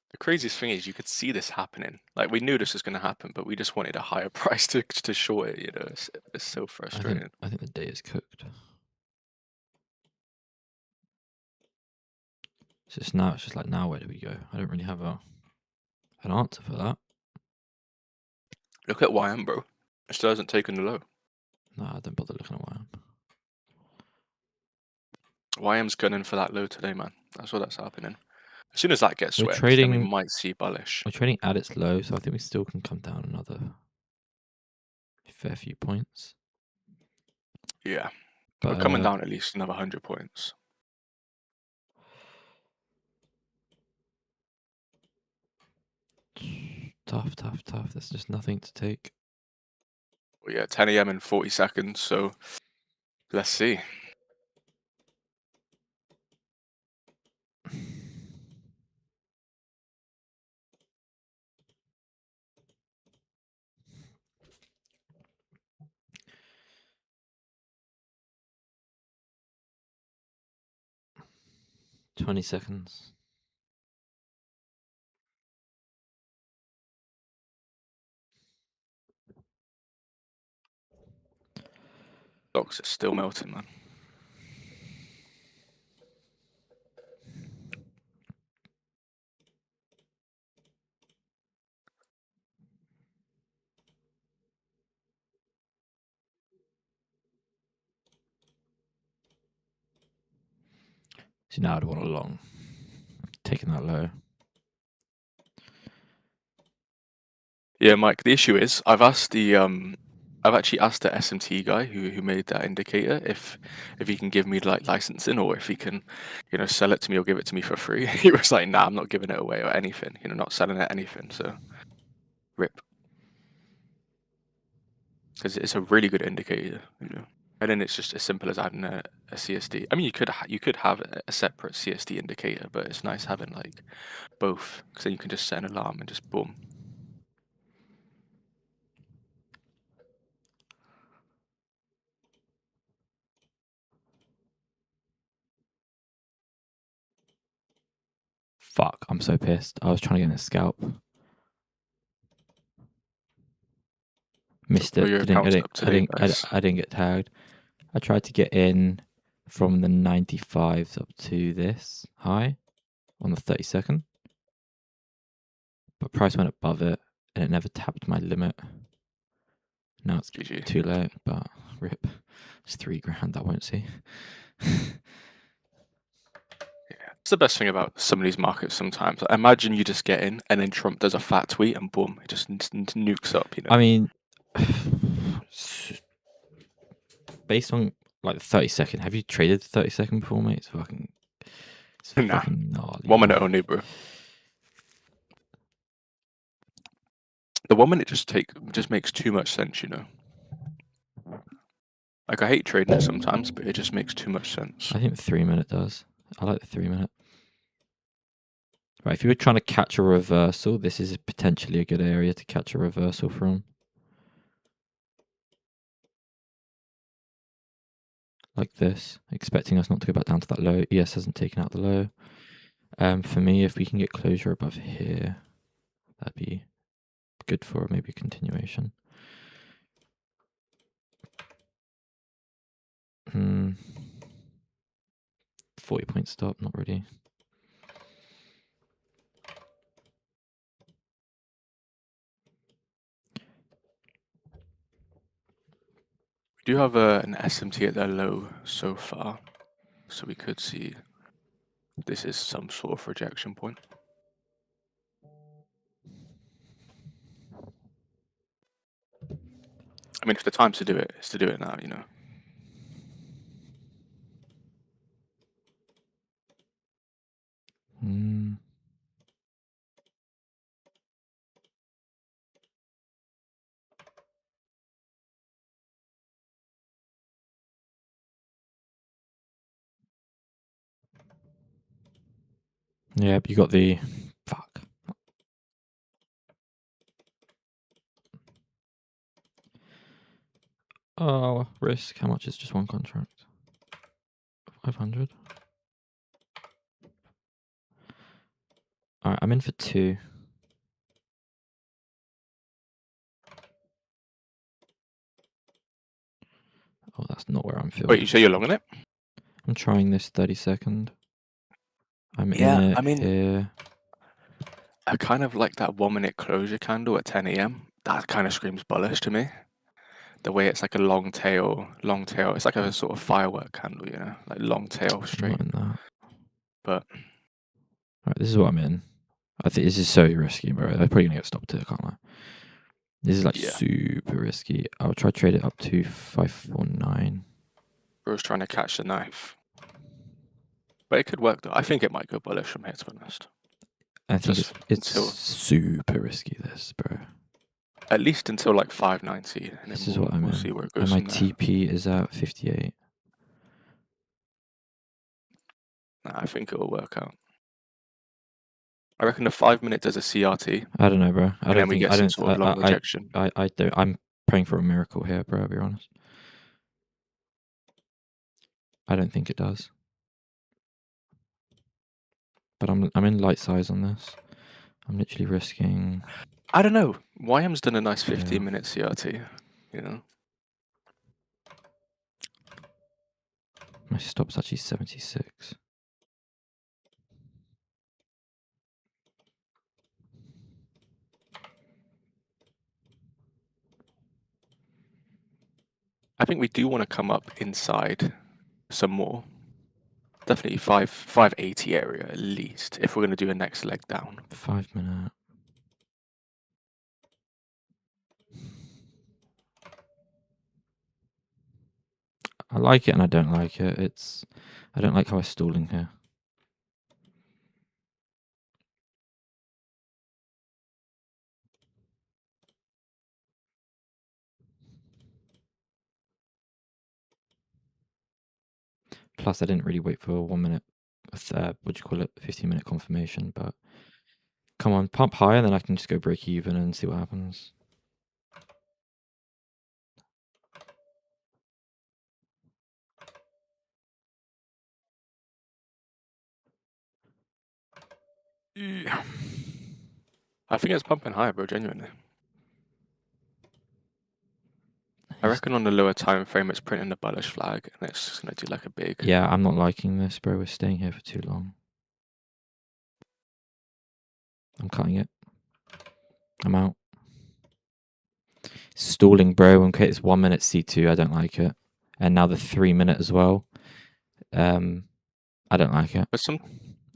B: The craziest thing is you could see this happening. Like we knew this was going to happen, but we just wanted a higher price to short it. You know, it's so frustrating.
A: I think the day is cooked. It's just now. It's just like now. Where do we go? I don't really have an answer for that.
B: Look at YM, bro. It still hasn't taken the low.
A: Nah, I don't bother looking at why I'm.
B: YM's gunning for that low today, man. That's what that's happening. As soon as that gets
A: We're
B: swept, then we
A: trading.
B: might see bullish.
A: We're trading at its low, so I think we still can come down another fair few points.
B: Yeah,
A: But
B: we're coming down at least another 100 points.
A: Tough. There's just nothing to take.
B: Well, yeah, 10 a.m. in 40 seconds. So let's see.
A: $20.
B: Stocks are still melting, man.
A: So now I'd want a long. Taking that low.
B: Yeah, Mike. The issue is I've actually asked the SMT guy who made that indicator if he can give me like licensing or if he can, sell it to me or give it to me for free. He was like, nah, I'm not giving it away or anything. Not selling it anything. So rip. Because it's a really good indicator. And then it's just as simple as having a CSD. I mean, you could have a separate CSD indicator, but it's nice having like both because then you can just set an alarm and just boom.
A: Fuck, I'm so pissed. I was trying to get a scalp. Missed
B: Oh,
A: it.
B: your account's up today, guys.
A: I didn't get tagged. I tried to get in from the 95s up to this high on the 32nd, but price went above it and it never tapped my limit. Now it's
B: GG.
A: too late, but rip. It's $3,000 I won't see.
B: Yeah, it's the best thing about some of these markets sometimes. Imagine you just get in and then Trump does a fat tweet and boom, it just nukes up.
A: I mean, based on like the 30-second, have you traded the 30-second before, mate? It's
B: Nah,
A: fucking gnarly.
B: 1 minute only, bro. The 1 minute just makes too much sense. Like I hate trading it sometimes, but it just makes too much sense.
A: I think the 3 minute does. I like the 3 minute. Right, if you were trying to catch a reversal, this is potentially a good area to catch a reversal from. Like this, expecting us not to go back down to that low. ES hasn't taken out the low. For me, if we can get closure above here, that'd be good for maybe a continuation. 40-point stop, not really.
B: We do have an SMT at their low so far, so we could see this is some sort of rejection point. I mean, if the time to do it is to do it now.
A: Yeah, but you got the fuck. Oh, risk. How much is just one contract? 500. All right, I'm in for 2. Oh, that's not where I'm
B: Wait,
A: filled.
B: you say you're long on it?
A: I'm trying this 30-second. I'm in
B: Yeah,
A: it
B: I mean,
A: here.
B: I kind of like that 1 minute closure candle at 10 a.m. That kind of screams bullish to me. The way it's like a long tail, long tail. It's like a sort of firework candle, you know, like long tail
A: I'm not
B: straight.
A: in that.
B: But
A: All right, this is what I'm in. I think this is so risky, bro. I'm probably gonna get stopped here, can't lie. This is like
B: yeah,
A: super risky. I'll try to trade it up to 549.
B: bro's trying to catch the knife. But it could work though. I think it might go bullish from here, to be honest.
A: I think
B: Just
A: it's
B: until,
A: super risky, this, bro.
B: at least until like 590, and then
A: This is what I'm
B: we'll
A: in.
B: see where it
A: And
B: goes
A: my
B: from there.
A: TP is at 58.
B: Nah, I think it will work out. I reckon the 5 minute does a CRT,
A: I don't know, bro. I
B: and
A: don't
B: then we
A: think
B: get some sort of long rejection.
A: I don't. I'm praying for a miracle here, bro. I'll be honest. I don't think it does. But I'm in light size on this. I'm literally risking.
B: I don't know. YM's done a nice
A: Yeah.
B: 15-minute CRT, you know.
A: My stop's actually 76.
B: I think we do want to come up inside some more. Definitely 580 area at least if we're going to do a next leg down.
A: 5 minute. I like it and I don't like it. I don't like how I'm stalling here. Plus, I didn't really wait for 1 minute. What do you call it? 15-minute confirmation. But come on, pump higher, then I can just go break even and see what happens. Yeah.
B: I think it's pumping higher, bro, genuinely. I reckon on the lower time frame it's printing the bullish flag and it's just going to do like a big...
A: Yeah, I'm not liking this, bro. We're staying here for too long. I'm cutting it. I'm out. Stalling, bro. Okay, it's 1 minute C2. I don't like it. And now the 3 minute as well. I don't like it.
B: But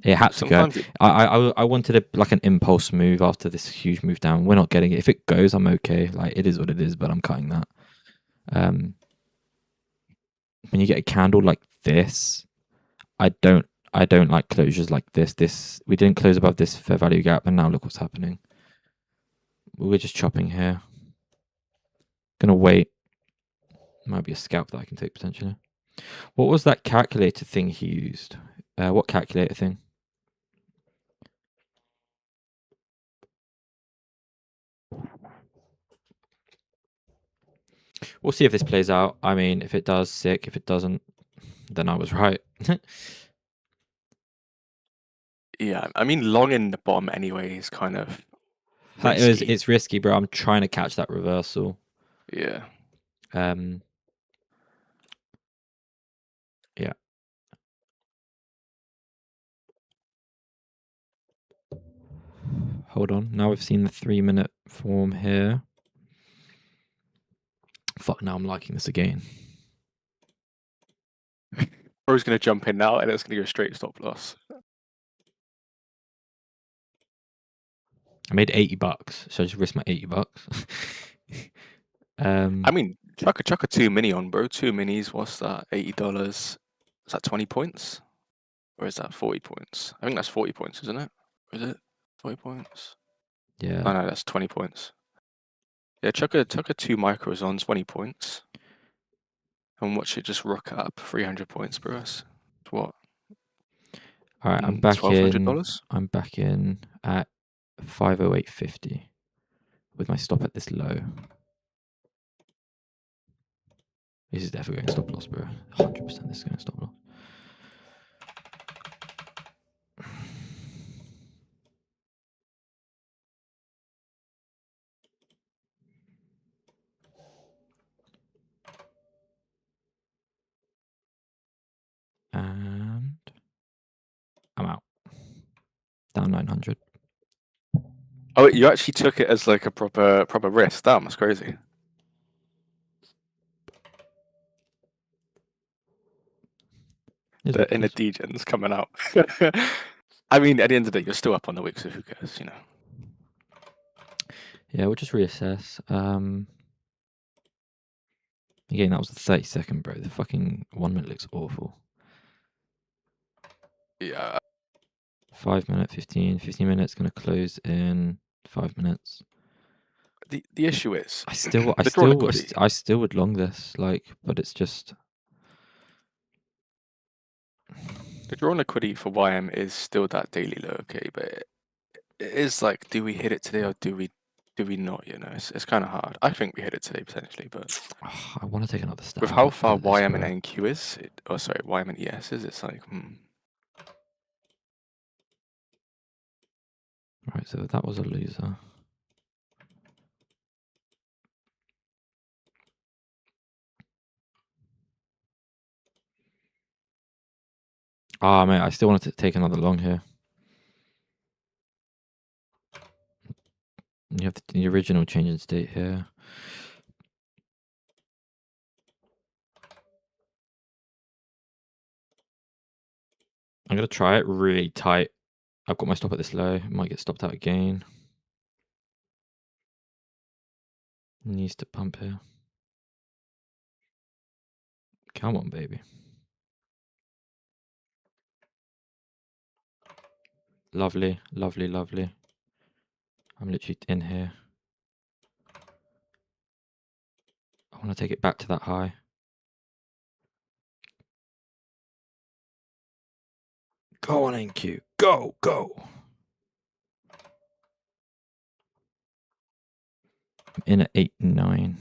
A: It had to go.
B: sometimes it...
A: I wanted like an impulse move after this huge move down. We're not getting it. If it goes, I'm okay. Like it is what it is, but I'm cutting that. When you get a candle like this, I don't like closures like this. We didn't close above this fair value gap, and now look what's happening. We're just chopping here. Gonna wait. Might be a scalp that I can take potentially. What was that calculator thing he used? What calculator thing? We'll see if this plays out. I mean, if it does, sick. If it doesn't, then I was right.
B: Yeah, I mean, long in the bottom anyway is kind of risky.
A: It's risky, bro. I'm trying to catch that reversal.
B: Yeah.
A: Yeah. Hold on. Now we've seen the 3 minute form here. Fuck, now I'm liking this again.
B: Bro's going to jump in now and it's going to go straight stop loss.
A: I made $80. So I just risk my $80.
B: I mean, chuck a 2 mini on, bro. 2 minis, what's that? $80. Is that 20 points? Or is that 40 points? I think that's 40 points, isn't it? Or is it 40 points?
A: yeah.
B: Oh no, that's 20 points. Yeah, chuck a 2 micros on 20 points. And watch it just rock up 300 points, bro. That's what?
A: All right, I'm back in.
B: $1,200.
A: I'm back in at 508.50 with my stop at this low. This is definitely going stop loss, bro. 100% this is going stop loss. And I'm out. Down 900.
B: Oh, you actually took it as like a proper risk. Damn, that's crazy.
A: Is what
B: The
A: it
B: inner
A: is.
B: degens coming out. I mean, at the end of the day, you're still up on the week, so who cares, you know?
A: Yeah, we'll just reassess. Again, that was the 30-second, bro. The fucking 1 minute looks awful.
B: Yeah.
A: 5 minute, 15 minutes, gonna close in 5 minutes.
B: The issue is
A: I still
B: the draw liquidity.
A: I still would long this, like, but it's just
B: The draw liquidity for YM is still that daily low, okay, but it is like, do we hit it today or do we not? You know, it's kind of hard. I think we hit it today potentially, but
A: I want to take another
B: with
A: stab
B: how far
A: at this,
B: YM and
A: bro.
B: NQ is, sorry, YM and ES is, it's like,
A: Right, so that was a loser. Ah, mate, I still wanted to take another long here. You have the original change in state here. I'm gonna try it really tight. I've got my stop at this low. Might get stopped out again. Needs to pump here. Come on, baby. Lovely, lovely, lovely. I'm literally in here. I want to take it back to that high. Go on, NQ. Go, go. I'm in at 8 and 9.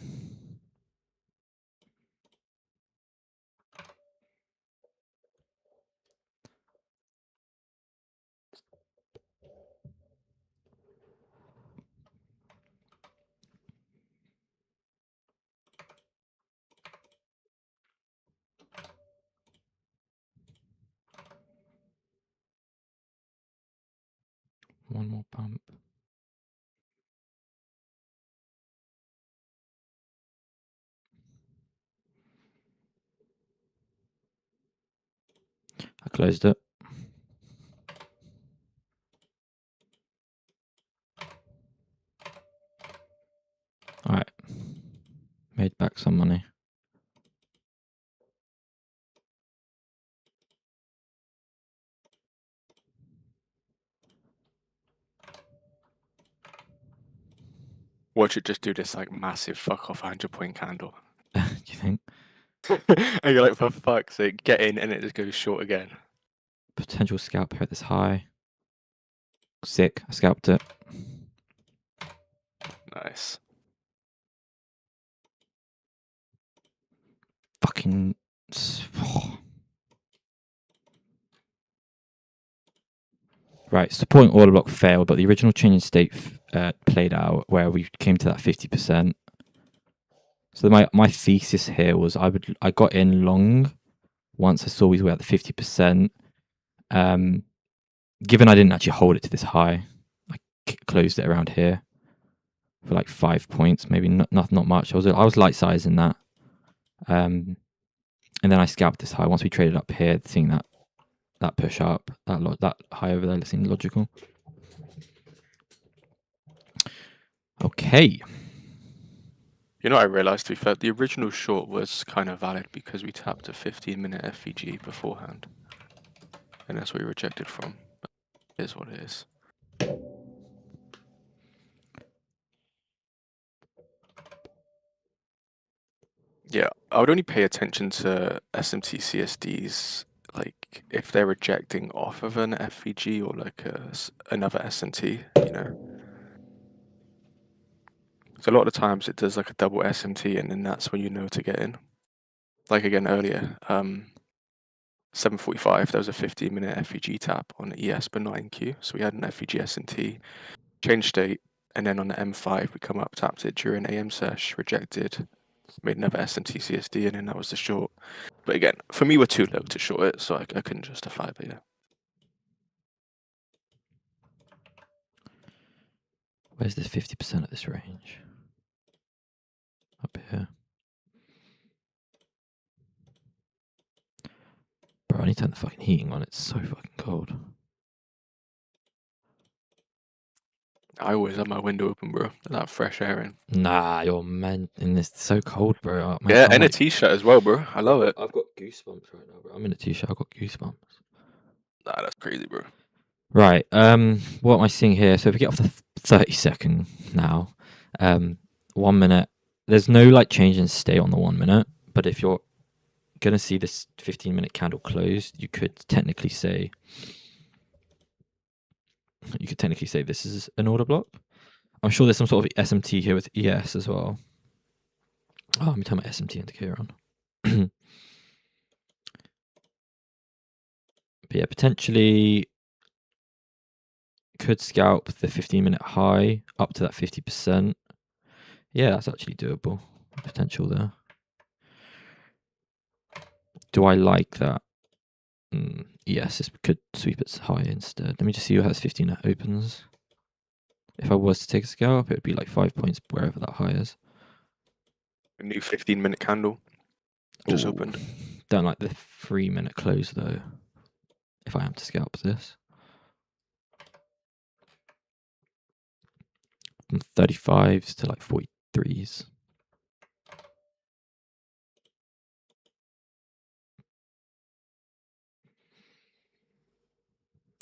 A: One more pump. I closed it. All right. Made back some money.
B: watch it just do this like massive fuck off 100-point candle.
A: Do you think?
B: And you're like, for fuck's sake, get in, and it just goes short again.
A: Potential scalp here at this high. Sick. I scalped it.
B: Nice.
A: Fucking. Right, supporting order block failed, but the original change in state played out where we came to that 50%. So my thesis here was I got in long once I saw we were at the 50%. Given I didn't actually hold it to this high, I closed it around here for like 5 points, maybe not much. I was light sizing that, and then I scalped this high. Once we traded up here, seeing that push up, that high over there seemed logical. Okay.
B: You know, I realized, to be fair, the original short was kind of valid because we tapped a 15-minute FVG beforehand. And that's what we rejected from. But it is what it is. Yeah, I would only pay attention to SMT CSDs like if they're rejecting off of an FVG or like another SMT, you know. So a lot of the times it does like a double SMT, and then that's when you know to get in. Like again earlier, 7:45, there was a 15-minute FVG tap on ES but not NQ. So we had an FVG SMT, change state, and then on the M5 we come up, tapped it during AM sesh, rejected, made another SMT CSD, and then that was the short. But again, for me, we're too low to short it, so I couldn't justify. But yeah.
A: Where's the 50% of this range? Up here. Bro, I need to turn the fucking heating on. It's so fucking cold.
B: I always have my window open, bro. That fresh air in.
A: Nah, you're man in this. It's so cold, bro.
B: Yeah, and a
A: like,
B: t-shirt as well, bro. I love it.
A: I've got goosebumps right now, bro. I'm in a t-shirt. I've got goosebumps.
B: Nah, that's crazy, bro.
A: Right. What am I seeing here? So if we get off the 30-second now, 1 minute. There's no like change in state on the 1 minute, but if you're gonna see this 15-minute candle closed, you could technically say this is an order block. I'm sure there's some sort of SMT here with ES as well. Oh, let me turn my SMT indicator on. But yeah, potentially could scalp the 15-minute high up to that 50%. Yeah, that's actually doable. Potential there. Do I like that? Yes, this could sweep its high instead. Let me just see how this 15 opens. If I was to take a scalp, it would be like 5 points wherever that high is.
B: A new 15-minute candle just opened.
A: Don't like the 3-minute close though. If I am to scalp this. From 35s to like 43s.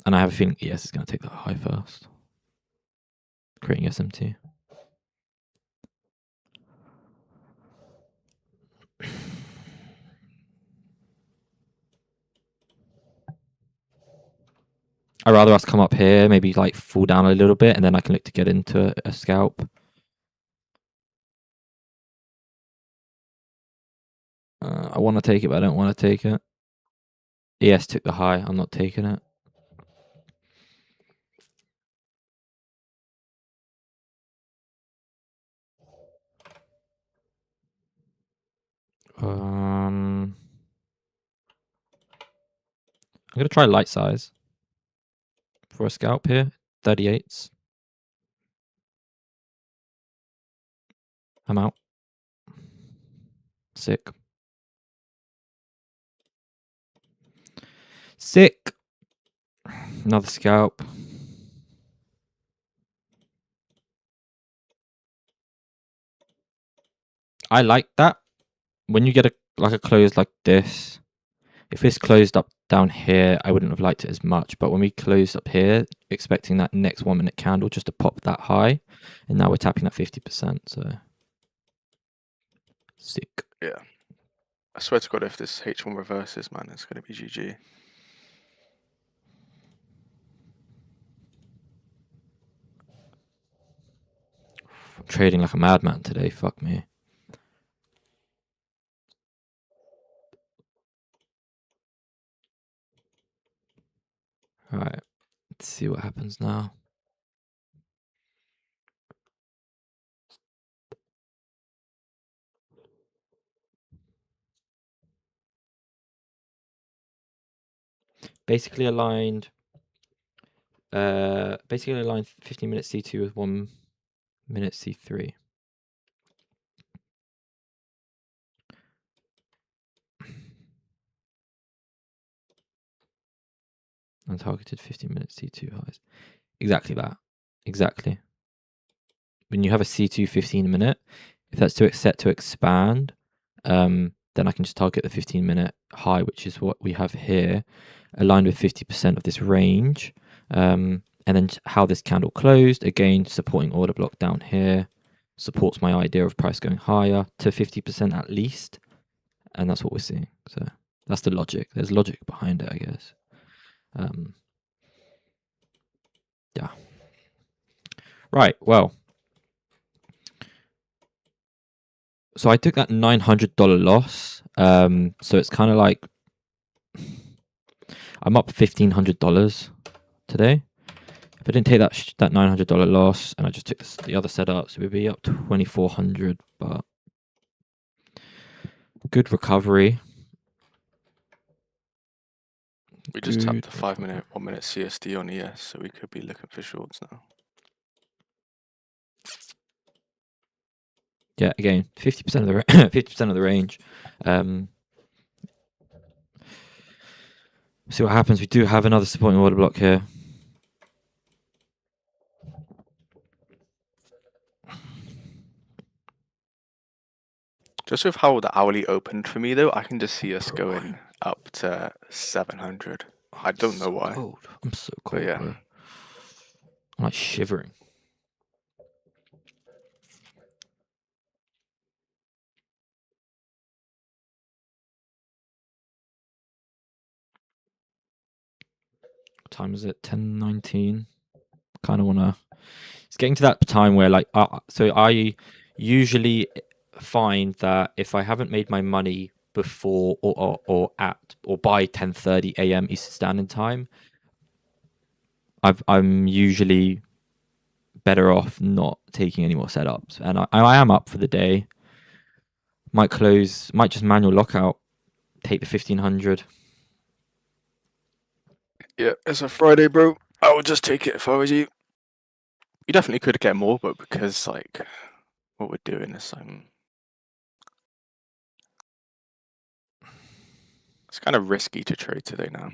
A: And I have a feeling ES is going to take that high first. Creating SMT. I'd rather us come up here, maybe like fall down a little bit, and then I can look to get into a scalp. I want to take it, but I don't want to take it. ES took the high. I'm not taking it. I'm going to try light size for a scalp here. 38s. I'm out. Sick. Sick. Another scalp. I like that. When you get a close like this, if this closed up down here, I wouldn't have liked it as much. But when we closed up here, expecting that next 1 minute candle just to pop that high, and now we're tapping that 50%. So sick.
B: Yeah. I swear to God, if this H1 reverses, man, it's going to be GG.
A: I'm trading like a madman today. Fuck me. All right. Let's see what happens now. Basically aligned 15-minute C2 with 1 minute C3. Untargeted 15-minute C2 highs. Exactly that. Exactly. When you have a C2 15-minute, if that's set to expand, then I can just target the 15-minute high, which is what we have here, aligned with 50% of this range. And then how this candle closed, again, supporting order block down here, supports my idea of price going higher to 50% at least. And that's what we're seeing. So That's the logic. There's logic behind it, I guess. Yeah. Right. Well, so I took that $900 loss. So it's kind of like I'm up $1,500 today. If I didn't take that $900 loss and I just took the other setup, so we'd be up 2,400. But good recovery.
B: We just tapped the 5-minute, 1-minute CSD on ES, so we could be looking for shorts now.
A: Yeah, again, 50% of the 50% of the range. See what happens. We do have another supporting order block here.
B: Just with how the hourly opened for me, though, I can just see us going up to 700. I don't know why.
A: Cold. I'm so cold,
B: yeah.
A: bro. I'm like shivering. What time is it? 10:19. Kind of wanna. It's getting to that time where, like, so I usually find that if I haven't made my money before or at or by 10:30 a.m. Eastern Standard Time, I'm usually better off not taking any more setups. And I am up for the day. Might close. Might just manual lockout. Take the 1,500.
B: Yeah, it's a Friday, bro. I would just take it if I was you. You definitely could get more, but because like what we're doing is it's kind of risky to trade today now.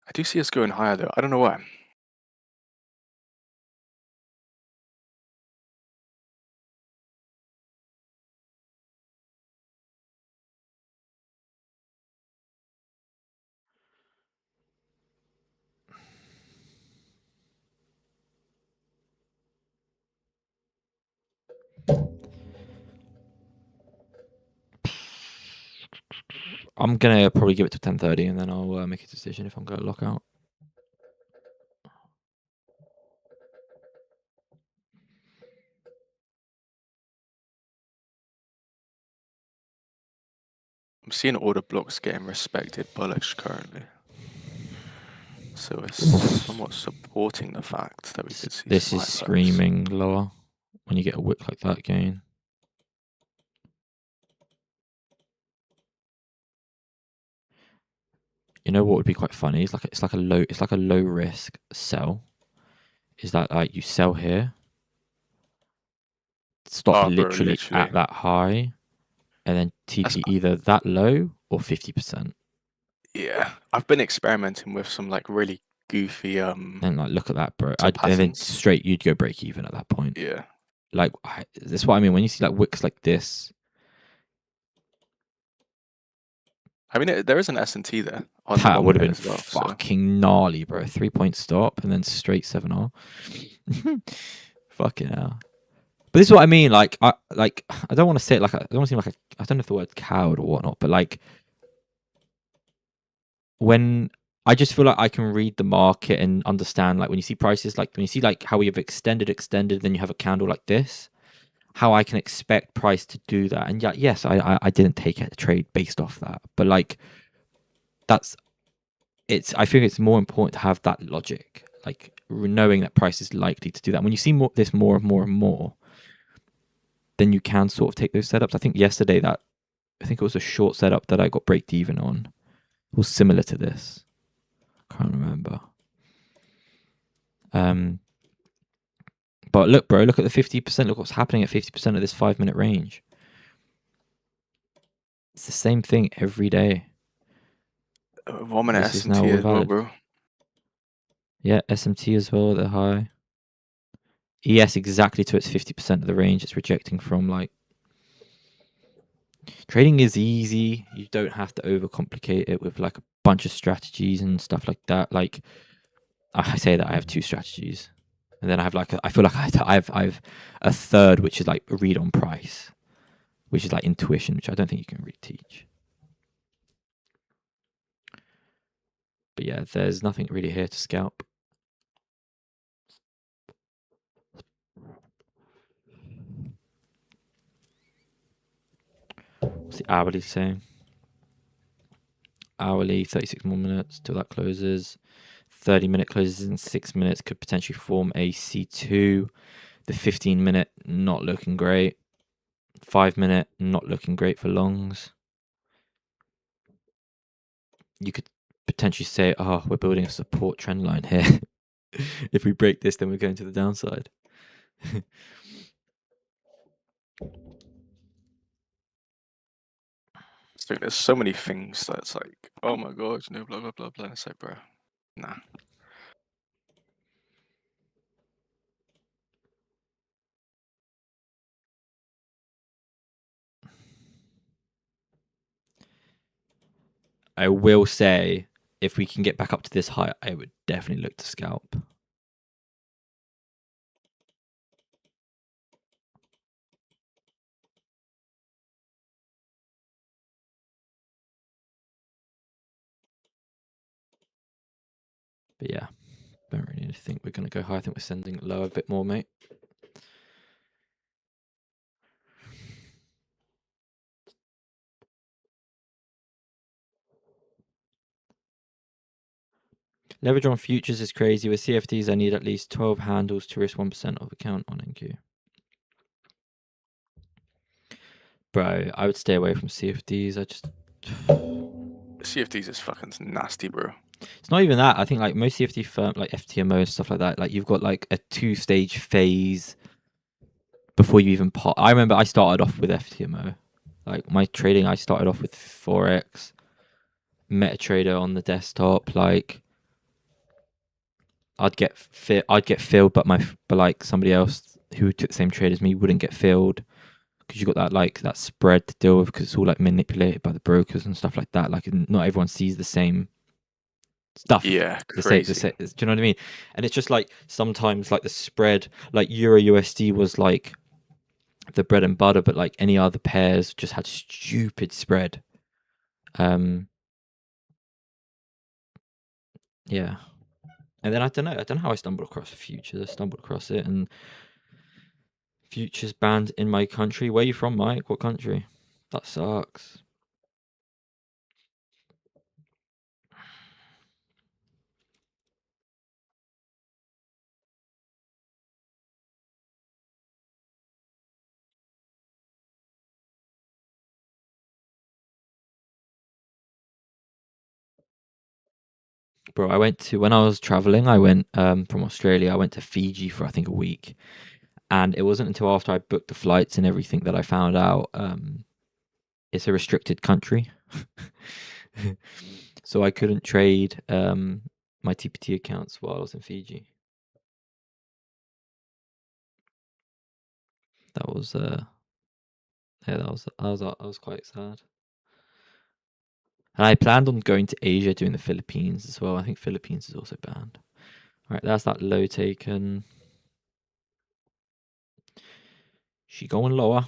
B: I do see us going higher though. I don't know why.
A: I'm gonna probably give it to 10:30, and then I'll make a decision if I'm gonna lock out.
B: I'm seeing order blocks getting respected bullish currently. So it's somewhat supporting the fact that we could see
A: This is
B: slight lows.
A: screaming lower when you get a wick like that again. You know what would be quite funny? It's like a low risk sell. Is that like you sell here, stop
B: Oh, bro,
A: literally
B: literally.
A: at that high, and then TP either that low or 50%.
B: Yeah, I've been experimenting with some like really goofy
A: And like, look at that, bro.
B: some
A: And then
B: patterns.
A: straight, you'd go break even at that point.
B: Yeah.
A: Like, that's what I mean. When you see like wicks like this,
B: I mean, there is an S&T there on the
A: that
B: 1
A: would have
B: minute
A: been
B: as well. So
A: fucking gnarly, bro. 3-point stop and then straight 7R. Fucking hell. But this is what I mean. Like, I don't want to say it like I don't want to seem like I don't know if the word coward or whatnot, but like when I just feel like I can read the market and understand, like when you see prices, like when you see like how we have extended, then you have a candle like this, how I can expect price to do that. And yeah, yes, I didn't take a trade based off that, but like that's I think it's more important to have that logic, like knowing that price is likely to do that. When you see this more and more and more, then you can sort of take those setups. I think yesterday I think it was a short setup that I got breaked even on. It was similar to this. Can't remember. But look, bro, look at the 50%. Look what's happening at 50% of this 5-minute range. It's the same thing every day.
B: 1 minute
A: This is now
B: S&T
A: all
B: as well,
A: valid.
B: bro.
A: Yeah, SMT as well at the high. ES exactly to its 50% of the range it's rejecting from. Like, trading is easy. You don't have to overcomplicate it with like a bunch of strategies and stuff like that. Like, I say that I have 2 strategies. And then I have I feel like I've a third, which is like read on price, which is like intuition, which I don't think you can really teach. But yeah, there's nothing really here to scalp. What's the hourly saying? Hourly, 36 more minutes till that closes. 30-minute closes in 6 minutes, could potentially form a C2. The 15-minute, not looking great. 5-minute, not looking great for longs. You could potentially say, oh, we're building a support trend line here. If we break this, then we're going to the downside.
B: So there's so many things that's like, oh my god, no, blah blah blah blah. It's like, bro, nah.
A: I will say, if we can get back up to this height, I would definitely look to scalp. But yeah, don't really think we're going to go high. I think we're sending lower a bit more, mate. Leverage on futures is crazy. With CFDs, I need at least 12 handles to risk 1% of account on NQ. Bro, I would stay away from CFDs.
B: CFDs is fucking nasty, bro.
A: It's not even that. I think like most CFD firm, like FTMO and stuff like that, like you've got like a 2-stage phase before you even pot. I remember I started off with FTMO. Like my trading, I started off with Forex, MetaTrader on the desktop. Like I'd get filled, but like somebody else who took the same trade as me wouldn't get filled because you got that like that spread to deal with because it's all like manipulated by the brokers and stuff like that. Like not everyone sees the same stuff.
B: Yeah,
A: Do
B: crazy.
A: you know what I mean? And it's just like sometimes like the spread, like Euro USD was like the bread and butter, but like any other pairs just had stupid spread. Yeah. And then I don't know how I stumbled across futures. I stumbled across it, and futures banned in my country. Where are you from, Mike? What country? That sucks. Bro, when I was traveling, I went from Australia, I went to Fiji for I think a week. And it wasn't until after I booked the flights and everything that I found out it's a restricted country. So I couldn't trade my TPT accounts while I was in Fiji. That was yeah, I was quite sad. And I planned on going to Asia, doing the Philippines as well. I think Philippines is also banned. All right, that's that low taken. She going lower.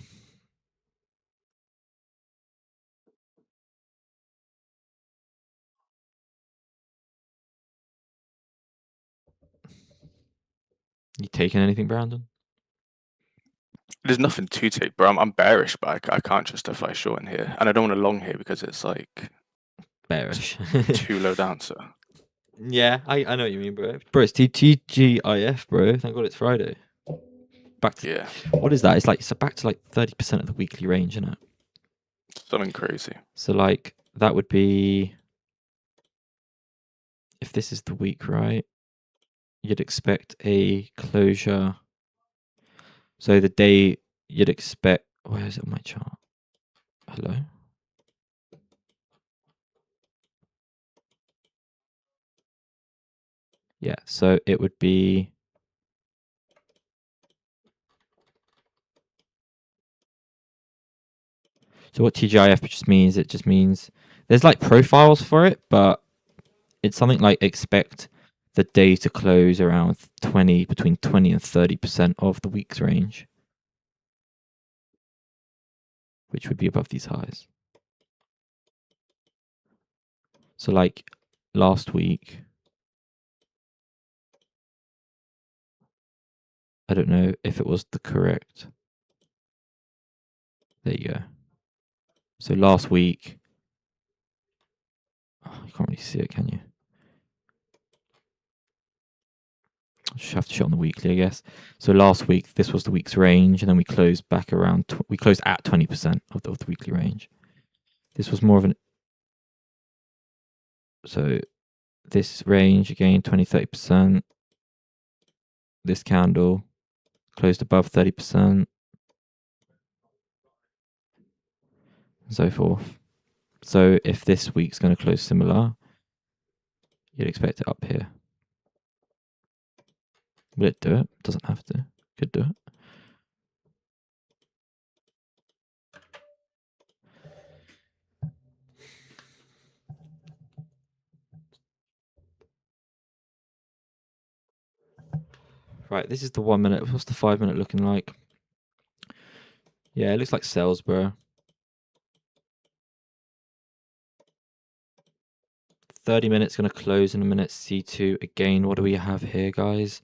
A: You taking anything, Brandon?
B: There's nothing to take, bro. I'm bearish, but I can't justify short in here, and I don't want to long here because it's like
A: Bearish.
B: too low down. So
A: Yeah, I know what you mean, bro. Bro, it's TGIF, bro. Thank God it's Friday. Back to
B: yeah,
A: what is that? It's back to like 30% of the weekly range, isn't it?
B: something crazy.
A: So like that would be if this is the week, right? You'd expect a closure. So the day you'd expect. Where is it on my chart? Hello. Yeah, so it would be. So what TGIF just means? It just means there's like profiles for it, but it's something like expect the day to close around between 20 and 30% of the week's range, which would be above these highs. So like last week, I don't know if it was the correct. There you go. So last week, you can't really see it, can you? I just have to show on the weekly, I guess. So last week, this was the week's range, and then we closed back around. We closed at 20% of the weekly range. This was more of an. So this range again, 20-30%. This candle closed above 30%, and so forth. So if this week's going to close similar, you'd expect it up here. Will it do it? Doesn't have to. Could do it. Right, this is the 1 minute. What's the 5 minute looking like? Yeah, it looks like Salisbury. 30 minutes going to close in a minute. C2 again. What do we have here, guys?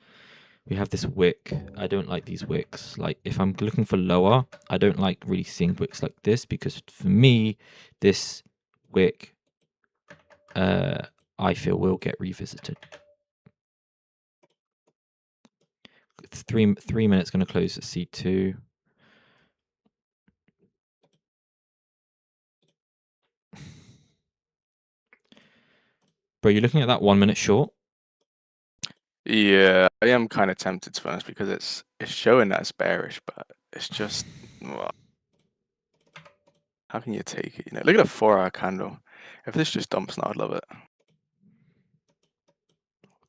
A: We have this wick. I don't like these wicks. Like if I'm looking for lower, I don't like really seeing wicks like this, because for me, this wick, I feel will get revisited. 3 minutes going to close at C2. Bro, you're looking at that 1 minute short.
B: Yeah, I am kind of tempted to be honest, because it's showing that it's bearish, but it's just how can you take it? You know, look at a 4-hour candle. If this just dumps now, I'd love it.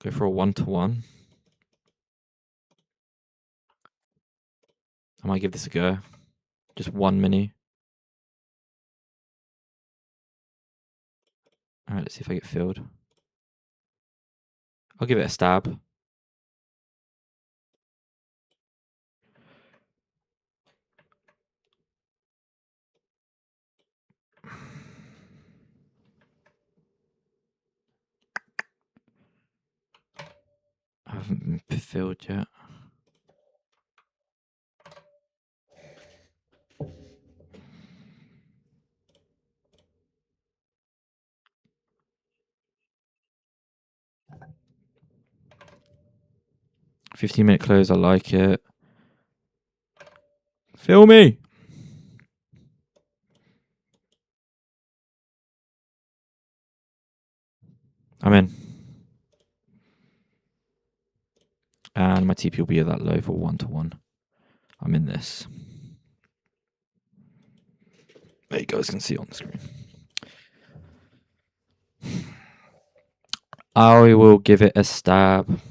A: Go for a 1-to-1. I might give this a go. Just 1 mini. All right, let's see if I get filled. I'll give it a stab. I haven't been filled yet. $15-minute close, I like it. Fill me! I'm in. And my TP will be at that low for 1-to-1. I'm in this. There you guys can see on the screen. I will give it a stab.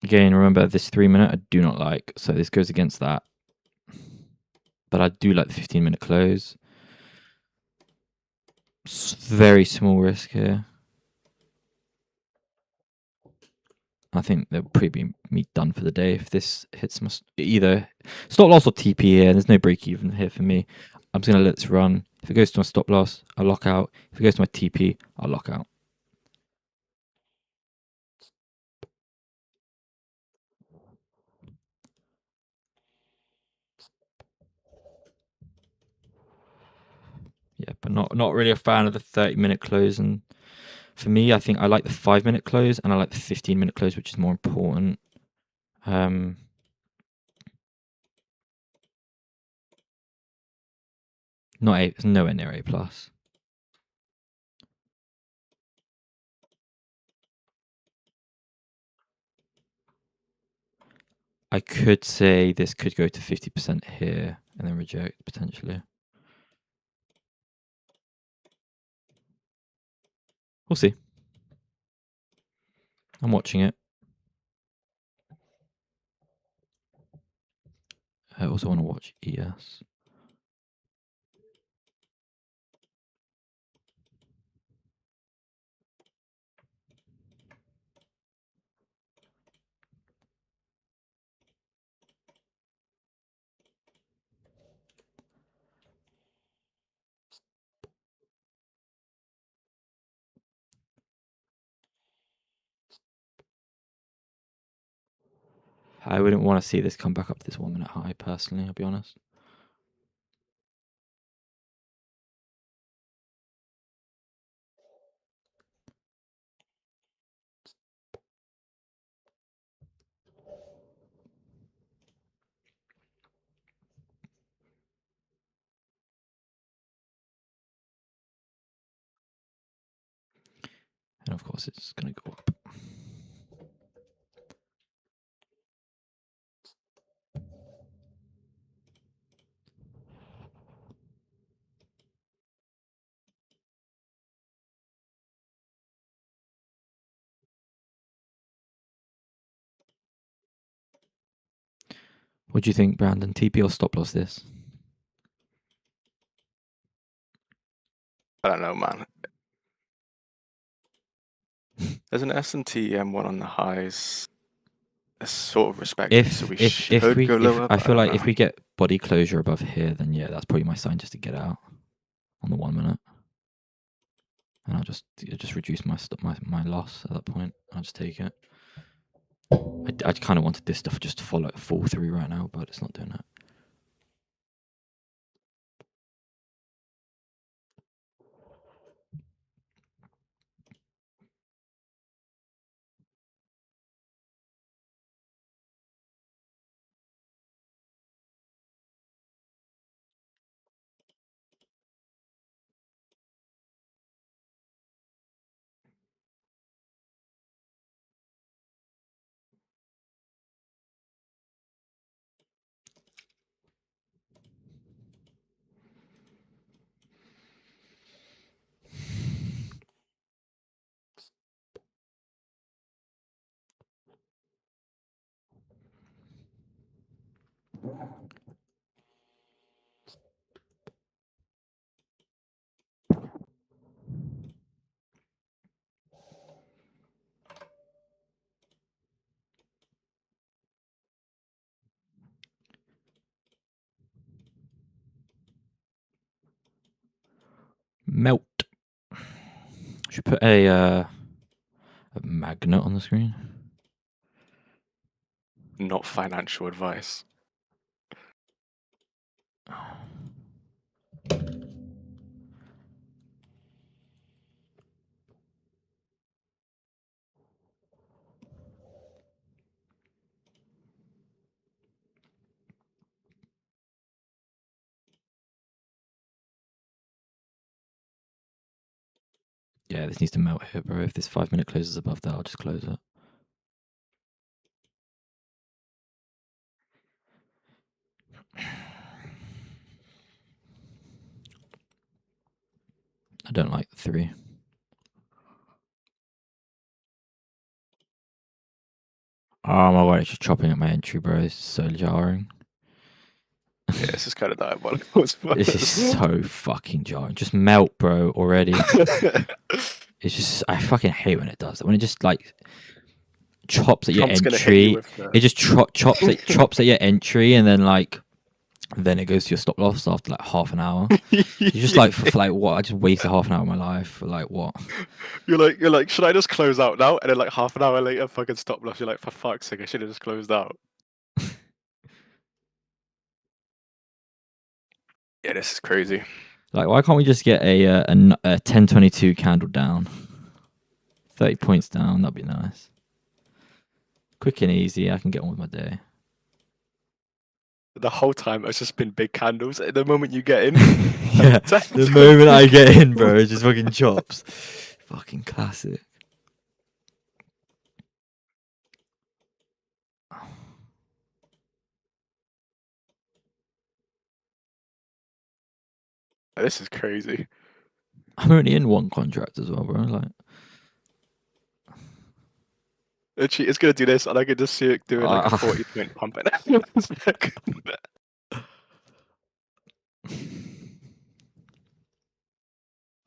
A: Again, remember this 3 minute I do not like, so this goes against that. But I do like the 15-minute close. Very small risk here. I think that would probably be me done for the day if this hits my either stop loss or TP here. There's no break even here for me. I'm just going to let this run. If it goes to my stop loss, I'll lock out. If it goes to my TP, I'll lock out. Yeah, but not really a fan of the 30-minute close. And for me, I think I like the 5-minute close and I like the 15-minute close, which is more important. It's nowhere near A plus. I could say this could go to 50% here and then reject potentially. We'll see. I'm watching it. I also want to watch ES. I wouldn't want to see this come back up to this 1 minute high, personally, I'll be honest. And of course, it's going to go up. What do you think, Brandon? TP or stop loss this?
B: I don't know, man. There's an S&T M1 on the highs. It's sort of respected, so we should go lower.
A: I
B: But
A: feel
B: I don't
A: like
B: know.
A: if we get body closure above here, then yeah, that's probably my sign just to get out on the 1 minute. And I'll just reduce my loss at that point. I'll just take it. I kind of wanted this stuff just to fall through right now, but it's not doing that. Melt. Should put a magnet on the screen.
B: Not financial advice.
A: Yeah, this needs to melt here, bro. If this 5 minute closes above that, I'll just close it. I don't like the 3. Oh my god, it's just chopping at my entry, bro. It's so jarring.
B: Yeah, this is kind of diabolical.
A: This is so fucking jarring. Just melt, bro, already. It's just, I fucking hate when it does that. When it just like chops at your entry. It just chops at your entry, and then then it goes to your stop loss after like half an hour. You're just like, for like what? I just wasted half an hour of my life for like what?
B: You're like, should I just close out now? And then like half an hour later, fucking stop loss. You're like, for fuck's sake, I should have just closed out. Yeah, this is crazy.
A: Like, why can't we just get a 1022 candle down? 30 points down, that'd be nice. Quick and easy, I can get on with my day.
B: The whole time it's just been big candles. The moment you get in,
A: yeah, the moment I get in, bro, it just fucking chops. Fucking classic.
B: This is crazy.
A: I'm only in one contract as well, bro. Like,
B: it's gonna do this, and I can just see it doing like a 40-point pump.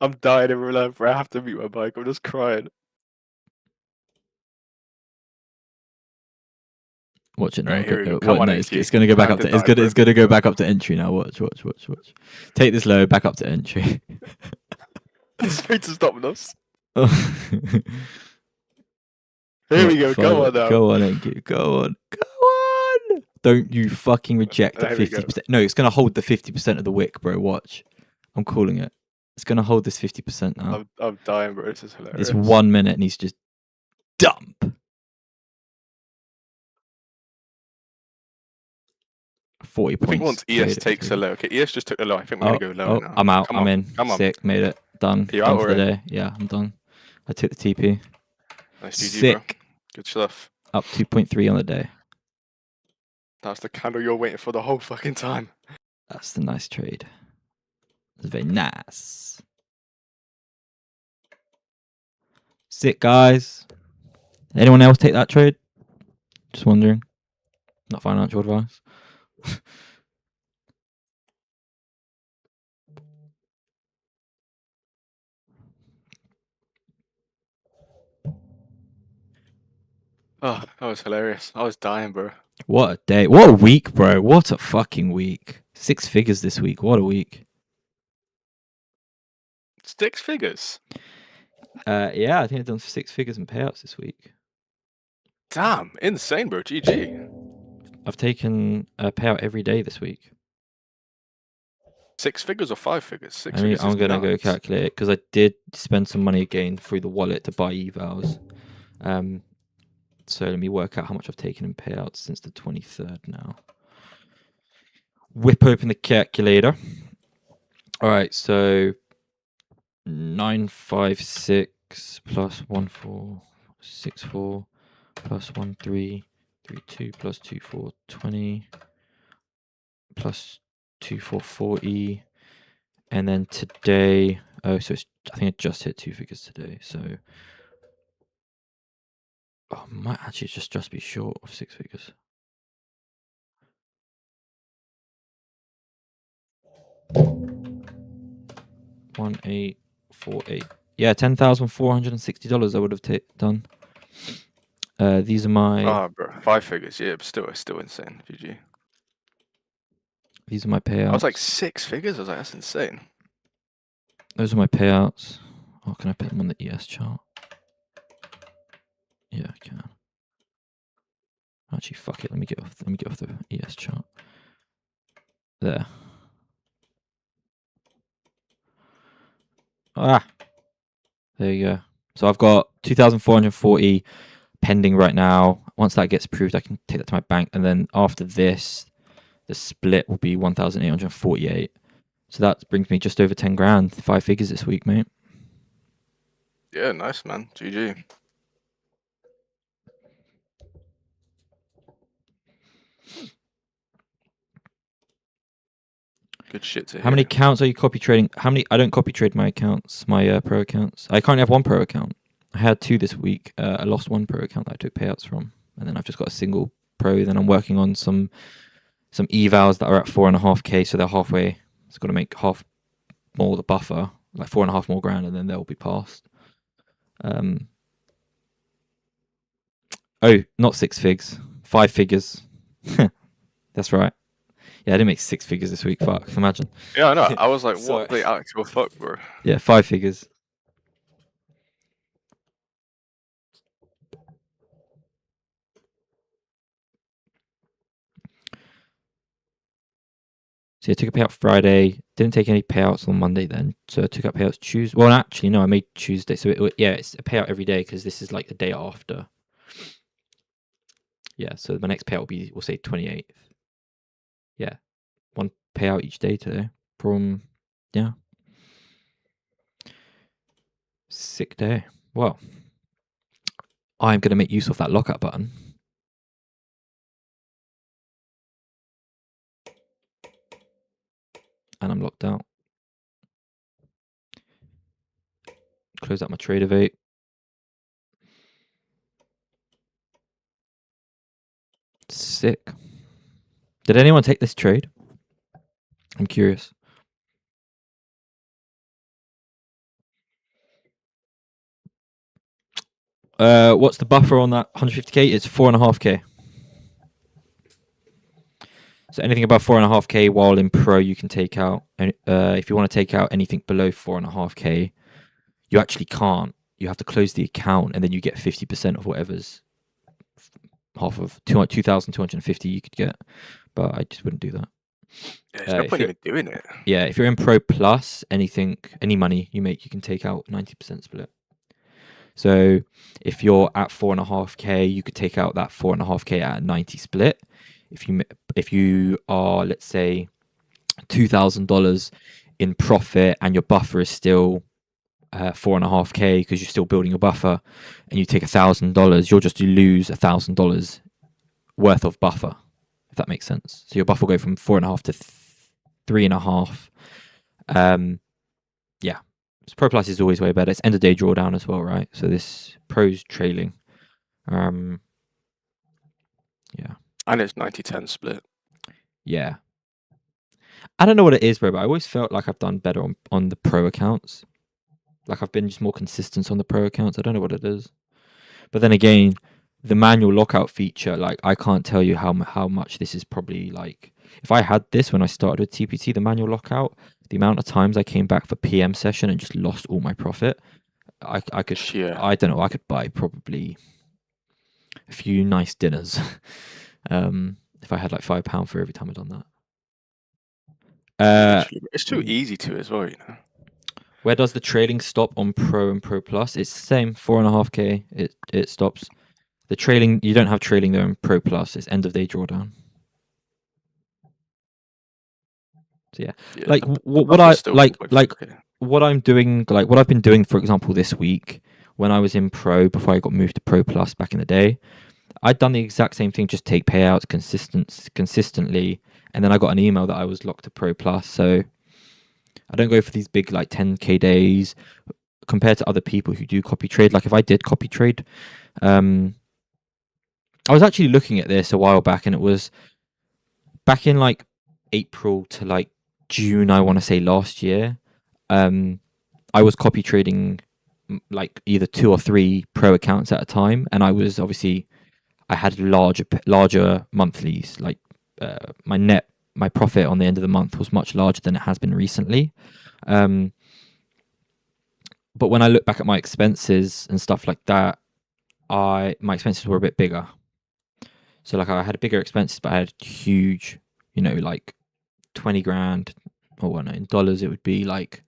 B: I'm dying in real life, bro. I have to mute my bike. I'm just crying.
A: Watch it now.
B: Right, here we go. Come on,
A: it's gonna go back up to. It's gonna go back up to entry now. Watch. Take this low, back up to entry.
B: Straight to stop loss. Here we go. Go on now.
A: Go on, Enki. Go on. Don't you fucking reject the
B: There we go.
A: 50%. No, it's gonna hold the 50% of the wick, bro. Watch. I'm calling it. It's gonna hold this 50% now.
B: I'm dying, bro. This is
A: It's
B: hilarious.
A: 1 minute and he's just dump. 40
B: I
A: points.
B: think once ES takes a low, okay, ES just took a low. I think we're gonna go lower now.
A: I'm out.
B: Come
A: I'm
B: on.
A: in.
B: Come on.
A: Sick. Made it. Done.
B: Are you
A: Done
B: out
A: for
B: or
A: the
B: in?
A: day. Yeah, I'm done. I took the TP.
B: Nice GG, bro.
A: Sick.
B: Good stuff.
A: Up 2.3 on the day.
B: That's the candle you're waiting for the whole fucking time.
A: That's the nice trade. That's very nice. Sick, guys. Anyone else take that trade? Just wondering. Not financial advice.
B: Oh, that was hilarious. I was dying, bro.
A: What a day. What a week, bro. What a fucking week. 6 figures this week. What a week.
B: 6 figures?
A: Yeah, I think I've done 6 figures in payouts this week.
B: Damn, insane, bro. GG.
A: I've taken a payout every day this week.
B: 6 figures or 5 figures? 6
A: I mean,
B: figures
A: I'm
B: is
A: going to go
B: nuts.
A: calculate it because I did spend some money again through the wallet to buy evals. So let me work out how much I've taken in payouts since the 23rd now. Whip open the calculator. All right, so 956 plus 1464 plus 1332 plus 2420 plus 2440. And then today, so it's, I think I just hit 2 figures today. So might actually just be short of 6 figures. $1,848. Yeah, $10,460 I would have done. These are my.
B: Oh, bro, 5 figures. Yeah, but still insane. GG.
A: These are my payouts.
B: I was like 6 figures. I was like, that's insane.
A: Those are my payouts. Oh, can I put them on the ES chart? Yeah, I can. Actually, fuck it. Let me get off the ES chart. There. There you go. So I've got 2,440 pending right now. Once that gets approved, I can take that to my bank, and then after this, the split will be 1,848. So that brings me just over 10 grand, 5 figures this week, mate.
B: Yeah, nice, man. GG. Good shit to hear.
A: How many accounts are you copy trading? I don't copy trade my accounts, my pro accounts. I currently have 1 pro account. I had 2 this week. I lost 1 pro account that I took payouts from, and then I've just got a single pro. Then I'm working on some evals that are at 4.5k, so they're halfway. It's got to make half more the buffer, like 4.5 more grand, and then they'll be passed. Oh, not 6 figs, 5 figures. That's right. Yeah, I didn't make 6 figures this week. Fuck, imagine.
B: Yeah, I know. I was like, what the actual fuck, bro?
A: Yeah, 5 figures. So I took a payout Friday. Didn't take any payouts on Monday then. So I took out payouts Tuesday. Well, actually, no, I made Tuesday. So it's a payout every day because this is like the day after. Yeah, so my next payout will be, we'll say 28th. Yeah, 1 payout each day today from, yeah. Sick day. Well, I'm going to make use of that lockout button. And I'm locked out. Close out my trade of 8. Sick. Did anyone take this trade? I'm curious. What's the buffer on that 150k? It's 4.5k. So anything above 4.5k while in pro, you can take out. And if you want to take out anything below 4.5k, you actually can't. You have to close the account, and then you get 50% of whatever's half of 2,250 you could get, but I just wouldn't do that.
B: Yeah, there's no
A: If
B: point
A: you're
B: even doing it.
A: Yeah, if you're in Pro Plus, any money you make, you can take out 90% split. So if you're at 4.5k, you could take out that 4.5k at a 90 split. If you are, let's say, $2,000 in profit and your buffer is still 4.5k because you're still building your buffer, and you take $1,000, you'll just lose $1,000 worth of buffer, if that makes sense. So your buffer will go from 4.5 to 3.5. Yeah. So Pro Plus is always way better. It's end of day drawdown as well, right? So this Pro's trailing. Yeah.
B: And it's 90-10 split.
A: Yeah. I don't know what it is, bro, but I always felt like I've done better on the Pro accounts. Like I've been just more consistent on the Pro accounts. I don't know what it is. But then again, the manual lockout feature, like I can't tell you how much this is probably like. If I had this when I started with TPT, the manual lockout, the amount of times I came back for PM session and just lost all my profit, I could,
B: Yeah.
A: I don't know, I could buy probably a few nice dinners if I had like £5 for every time I'd done that.
B: Literally. It's too easy to as well, you know.
A: Where does the trailing stop on Pro and Pro Plus? It's the same, 4.5k. It stops. The trailing, you don't have trailing there in Pro Plus. It's end of day drawdown. So yeah,
B: Yeah,
A: like
B: the
A: what I
B: buffer's still 4.4K.
A: what I'm doing, like what I've been doing, for example, this week when I was in Pro before I got moved to Pro Plus back in the day, I'd done the exact same thing, just take payouts consistently, and then I got an email that I was locked to Pro Plus. So I don't go for these big like 10k days compared to other people who do copy trade. Like if I did copy trade, I was actually looking at this a while back, and it was back in like April to like June, I want to say last year. I was copy trading like either 2 or 3 pro accounts at a time, and I was obviously I had larger monthlies. Like my profit on the end of the month was much larger than it has been recently. But when I look back at my expenses and stuff like that, my expenses were a bit bigger. So like I had bigger expenses, but I had huge, like 20 grand, or well, no, in dollars it would be like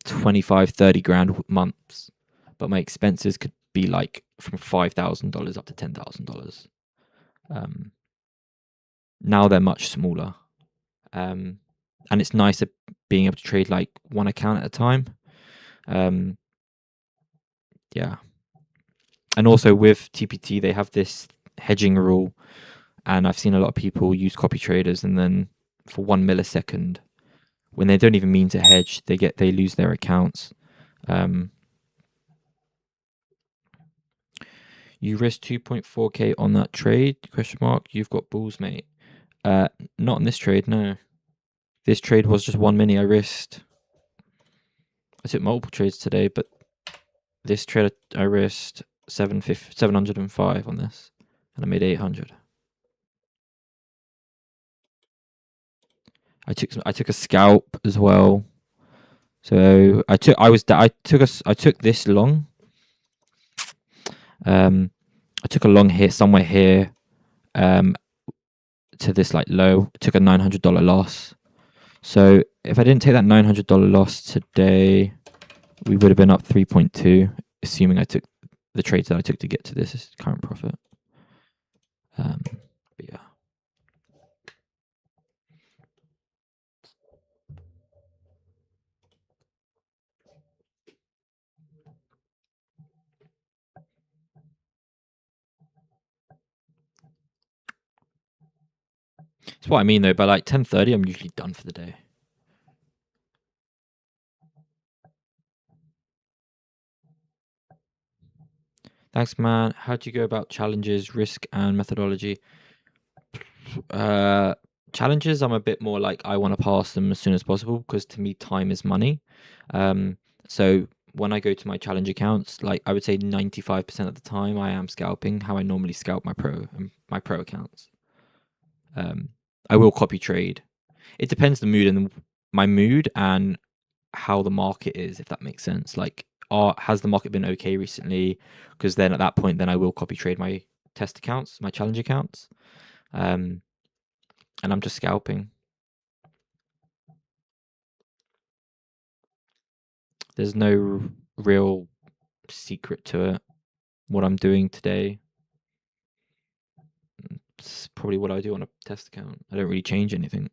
A: 25, 30 grand months. But my expenses could be like from $5,000 up to $10,000. Now they're much smaller. And it's nicer being able to trade like one account at a time. Yeah. And also with TPT, they have this hedging rule, and I've seen a lot of people use copy traders, and then for 1 millisecond, when they don't even mean to hedge, they lose their accounts. You risked 2.4k on that trade? Question mark. You've got balls, mate. Not on this trade, no. This trade was just 1 mini I risked. I took multiple trades today, but this trade I risked 705 on this, and I made 800. I took a scalp as well. So I took this long. I took a long hit somewhere here, to this like low. I took a $900 loss. So if I didn't take that $900 loss today, we would have been up 3.2, assuming I took the trades that I took to get to this current profit. But yeah. That's what I mean though. By like 10:30, I'm usually done for the day. Thanks, man. How do you go about challenges, risk, and methodology? Challenges, I'm a bit more like I want to pass them as soon as possible, because to me, time is money. So when I go to my challenge accounts, like I would say 95% of the time, I am scalping how I normally scalp my pro accounts. I will copy trade. It depends the mood and my mood and how the market is, if that makes sense. Like, has the market been okay recently? Because then at that point, then I will copy trade my test accounts, my challenge accounts, and I'm just scalping. There's no real secret to it. What I'm doing today, it's probably what I do on a test account. I don't really change anything.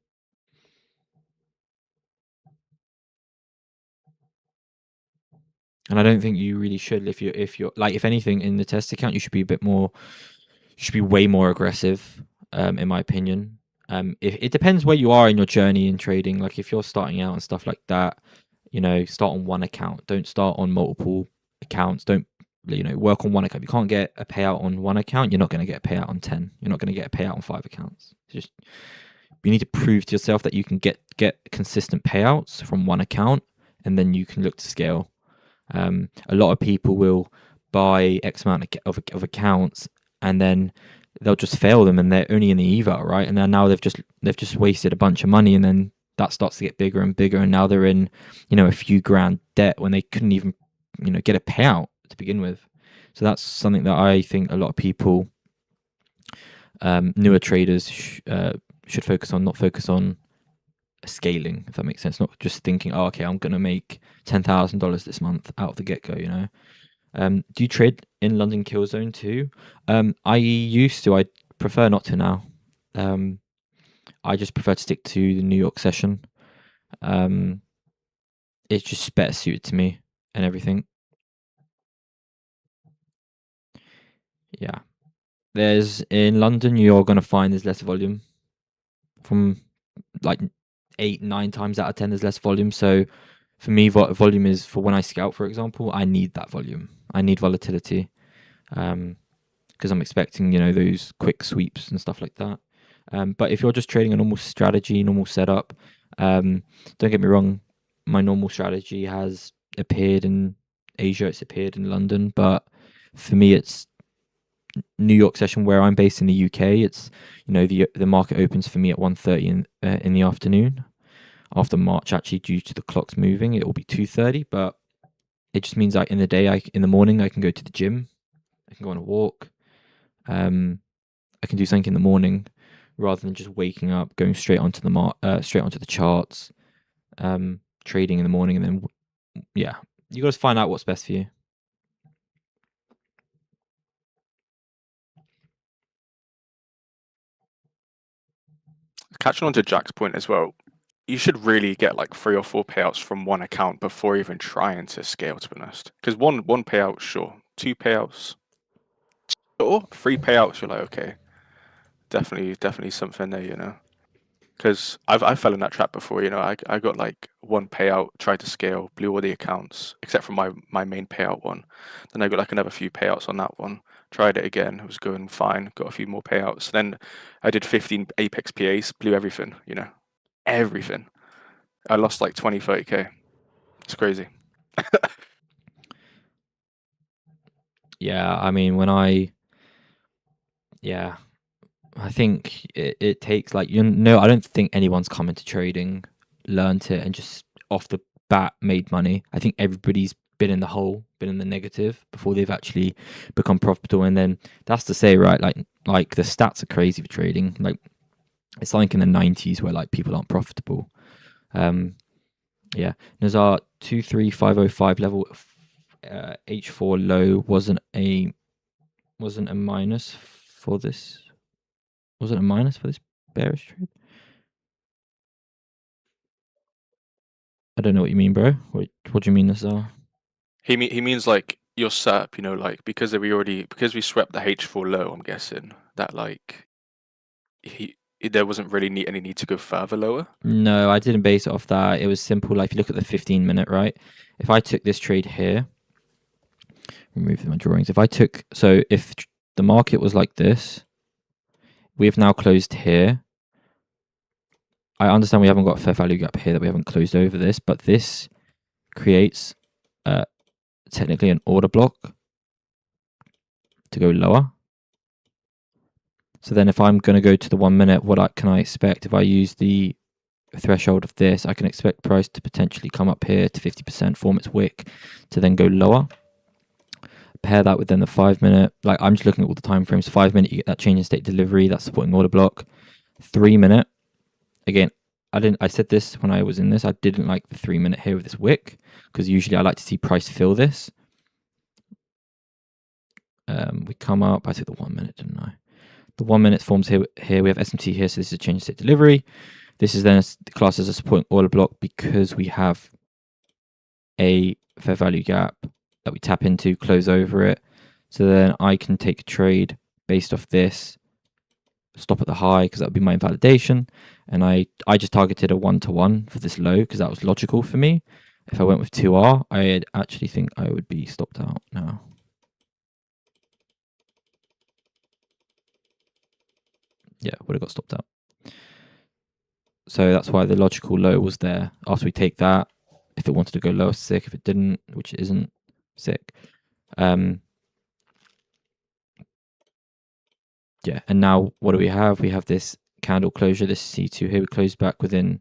A: And I don't think you really should. If you're like, if anything, in the test account, you should be a bit more. You should be way more aggressive, in my opinion. If it depends where you are in your journey in trading. Like if you're starting out and stuff like that, start on one account. Don't start on multiple accounts. Don't work on one account. If you can't get a payout on one account, you're not going to get a payout on 10. You're not going to get a payout on 5 accounts. Just you need to prove to yourself that you can get consistent payouts from one account, and then you can look to scale. A lot of people will buy X amount of accounts, and then they'll just fail them, and they're only in the eval, right? And then now they've just wasted a bunch of money, and then that starts to get bigger and bigger, and now they're in a few grand debt when they couldn't even get a payout to begin with. So that's something that I think a lot of people, newer traders, should focus on. Not focus on scaling, if that makes sense. Not just thinking, oh, okay, I'm gonna make $10,000 this month out of the get go. Do you trade in London Kill Zone too? I used to. I prefer not to now. I just prefer to stick to the New York session. It's just better suited to me and everything. Yeah. In London, you're gonna find there's less volume. From like 8-9 times out of 10, there's less volume. So for me, volume is, for when I scout, for example, I need that volume. I need volatility, because I'm expecting those quick sweeps and stuff like that. But if you're just trading a normal strategy, normal setup, don't get me wrong, my normal strategy has appeared in Asia, it's appeared in London, but for me, it's New York session where I'm based in the UK. It's the market opens for me at 1:30 in the afternoon. After March, actually, due to the clocks moving, it will be 2:30. But it just means that in the morning, I can go to the gym, I can go on a walk, I can do something in the morning rather than just waking up, going straight onto the charts, trading in the morning, and then yeah, you got to find out what's best for you.
B: Catching on to Jack's point as well, you should really get like 3 or 4 payouts from one account before even trying to scale, to be honest. Because one payout, sure. 2 payouts, sure. 3 payouts, you're like, okay, definitely something there. Because I fell in that trap before. I got like 1 payout, tried to scale, blew all the accounts except for my main payout one. Then I got like another few payouts on that one. Tried it again, it was going fine. Got a few more payouts. Then I did 15 Apex PAs, blew everything. Everything. I lost like 20-30K. It's crazy.
A: Yeah, I mean, I think it takes, like, I don't think anyone's come into trading, learned it, and just off the bat made money. I think everybody's been in the hole, been in the negative before they've actually become profitable. And then that's to say, right? Like the stats are crazy for trading. Like it's like in the 90s where like people aren't profitable. Yeah, Nazar 23505 level, H4 low wasn't a minus for this. Was it a minus for this bearish trade? I don't know what you mean, bro. What do you mean, Nazar?
B: He means like your setup, like because we swept the H4 low. I'm guessing that like there wasn't really any need to go further lower.
A: No, I didn't base it off that. It was simple. Like if you look at the 15-minute, right? If I took this trade here, remove my drawings. If the market was like this, we've now closed here. I understand we haven't got a fair value gap here, that we haven't closed over this, but this creates technically an order block to go lower. So then if I'm going to go to the 1 minute, what can I expect? If I use the threshold of this, I can expect price to potentially come up here to 50%, form its wick, to then go lower. pair that with then the 5 minute. Like I'm just looking at all the time frames. 5 minute, you get that change in state delivery, that's supporting order block. 3 minute, again, I said this when I was in this, I didn't like the 3 minute here with this wick, because usually I like to see price fill this. We come up, I took the 1 minute, didn't I? The 1 minute forms here we have SMT here, so this is a change in state delivery. This is then classed as a supporting order block because we have a fair value gap that we tap into, close over it. So then I can take a trade based off this, stop at the high because that would be my invalidation. And I just targeted a 1-to-1 for this low because that was logical for me. If I went with 2R, I actually think I would be stopped out now. Yeah, would have got stopped out. So that's why the logical low was there. After we take that, if it wanted to go lower, sick. If it didn't, which it isn't, sick. Yeah, and now what do we have? We have this candle closure, this C2 here. We closed back within,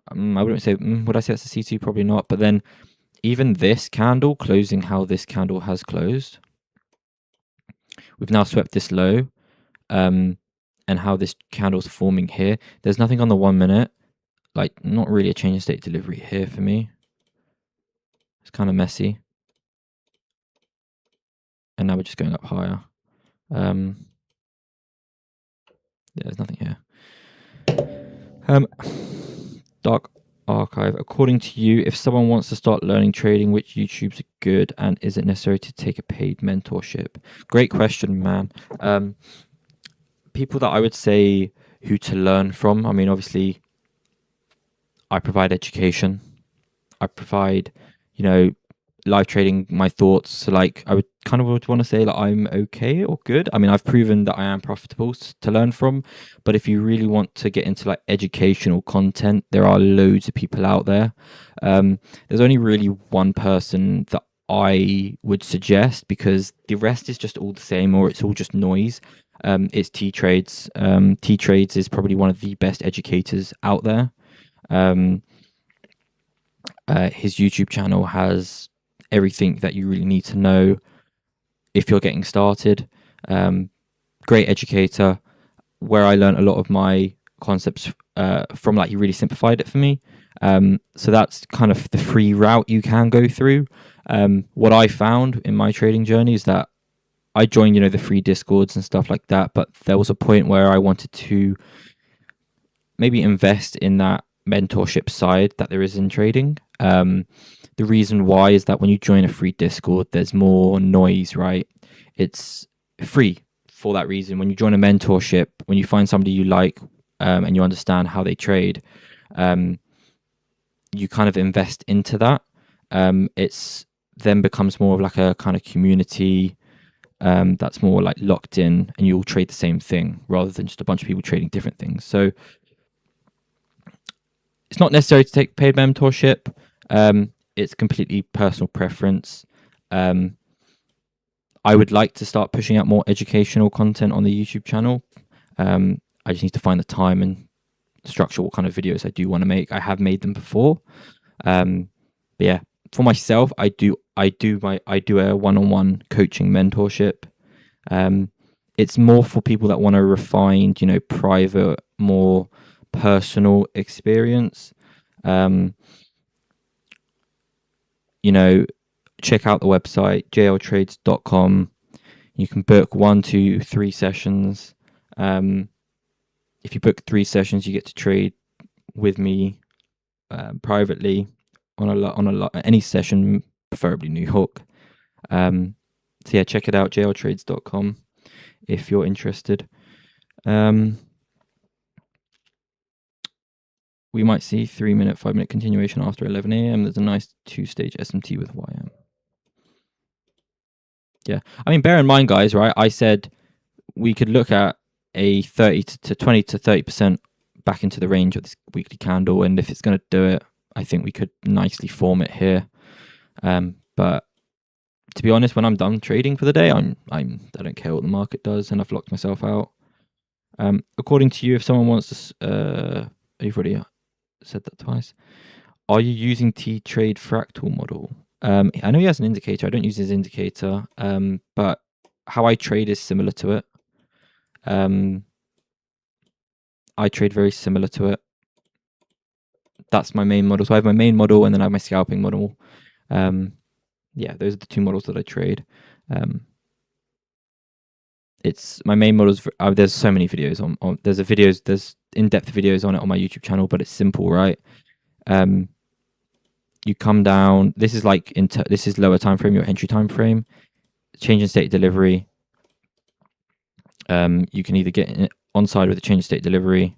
A: I wouldn't say, would I say that's a C2? Probably not. But then even this candle closing how this candle has closed, we've now swept this low, and how this candle's forming here. There's nothing on the 1 minute, like not really a change in state delivery here for me. It's kind of messy. And now we're just going up higher. Yeah, there's nothing here. Dark archive. According to you, if someone wants to start learning trading, which YouTubes are good, and is it necessary to take a paid mentorship? Great question, man. People that I would say who to learn from. I mean, obviously, I provide education. I provide, live trading, my thoughts. So like I would kind of want to say like I'm okay or good. I mean, I've proven that I am profitable to learn from, but if you really want to get into like educational content, there are loads of people out there. There's only really one person that I would suggest, because the rest is just all the same, or it's all just noise. It's T-Trades. T-Trades is probably one of the best educators out there. His YouTube channel has everything that you really need to know if you're getting started. Great educator, where I learned a lot of my concepts from. Like, he really simplified it for me. So that's kind of the free route you can go through. What I found in my trading journey is that I joined, the free Discords and stuff like that, but there was a point where I wanted to maybe invest in that mentorship side that there is in trading. The reason why is that when you join a free Discord, there's more noise, right? It's free for that reason. When you join a mentorship, when you find somebody you like, and you understand how they trade, you kind of invest into that. It's then becomes more of like a kind of community that's more like locked in, and you all trade the same thing rather than just a bunch of people trading different things. So it's not necessary to take paid mentorship. It's completely personal preference. I would like to start pushing out more educational content on the YouTube channel. I just need to find the time and structure what kind of videos I do want to make. I have made them before. But yeah, for myself, I do a one-on-one coaching mentorship. It's more for people that want to refine, private, more personal experience. Check out the website jltrades.com. You can book 1, 2, 3 sessions. If you book 3 sessions, you get to trade with me privately on any session, preferably New York. So yeah, check it out, jltrades.com, if you're interested. We might see 3-minute, 5-minute continuation after 11 a.m. There's a nice 2-stage SMT with YM. Yeah, I mean, bear in mind, guys, right? I said we could look at a 30 to 20 to 30% back into the range of this weekly candle, and if it's going to do it, I think we could nicely form it here. But to be honest, when I'm done trading for the day, I don't care what the market does, and I've locked myself out. According to you, if someone wants to, you've already said that twice. Are you using T-Trade fractal model? I know he has an indicator. I don't use his indicator, but how I trade is similar to it. I trade very similar to it. That's my main model. So I have my main model, and then I have my scalping model. Yeah, those are the two models that I trade. It's my main models. There's so many videos on. There's in-depth videos on it on my YouTube channel, but it's simple, right? You come down. This is like this is lower time frame, your entry time frame. Change in state delivery. You can either get on side with a change in state delivery,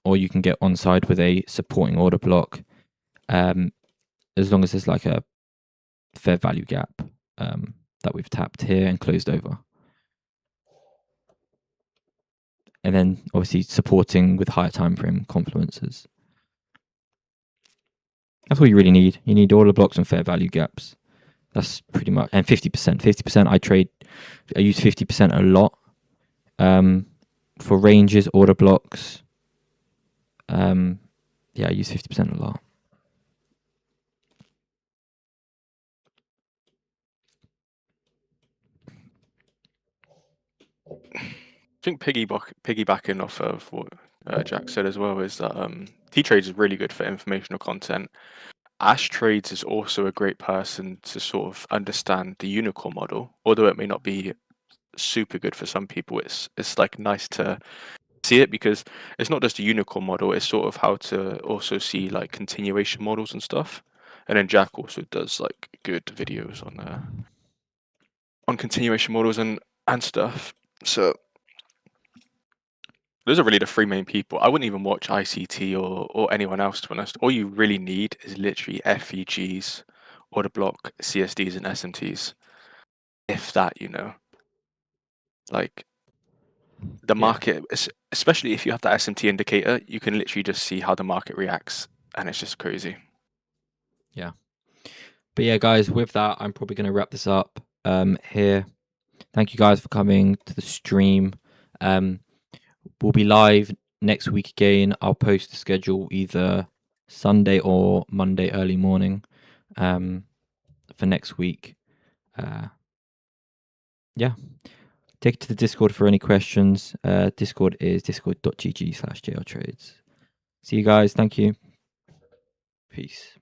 A: or you can get on side with a supporting order block. As long as there's like a fair value gap that we've tapped here and closed over. And then obviously supporting with higher time frame confluences. That's all you really need. You need order blocks and fair value gaps. That's pretty much, and 50%. 50% I use 50% a lot. For ranges, order blocks. Yeah, I use 50% a lot.
B: I think piggybacking off of what Jack said as well is that T-Trades is really good for informational content. Ash Trades is also a great person to sort of understand the unicorn model, although it may not be super good for some people. It's like nice to see it because it's not just a unicorn model, it's sort of how to also see like continuation models and stuff. And then Jack also does like good videos on continuation models and stuff. So those are really the three main people. I wouldn't even watch ICT or anyone else, to be honest. All you really need is literally FEGs, order block, CSDs, and SMTs. If that, like the
A: Yeah,
B: market, especially if you have that SMT indicator, you can literally just see how the market reacts, and it's just crazy.
A: yeah. But yeah, guys, with that, I'm probably going to wrap this up here. Thank you guys for coming to the stream. We'll be live next week again. I'll post the schedule either Sunday or Monday early morning for next week. Yeah. Take it to the Discord for any questions. Discord is discord.gg/jltrades. See you guys. Thank you. Peace.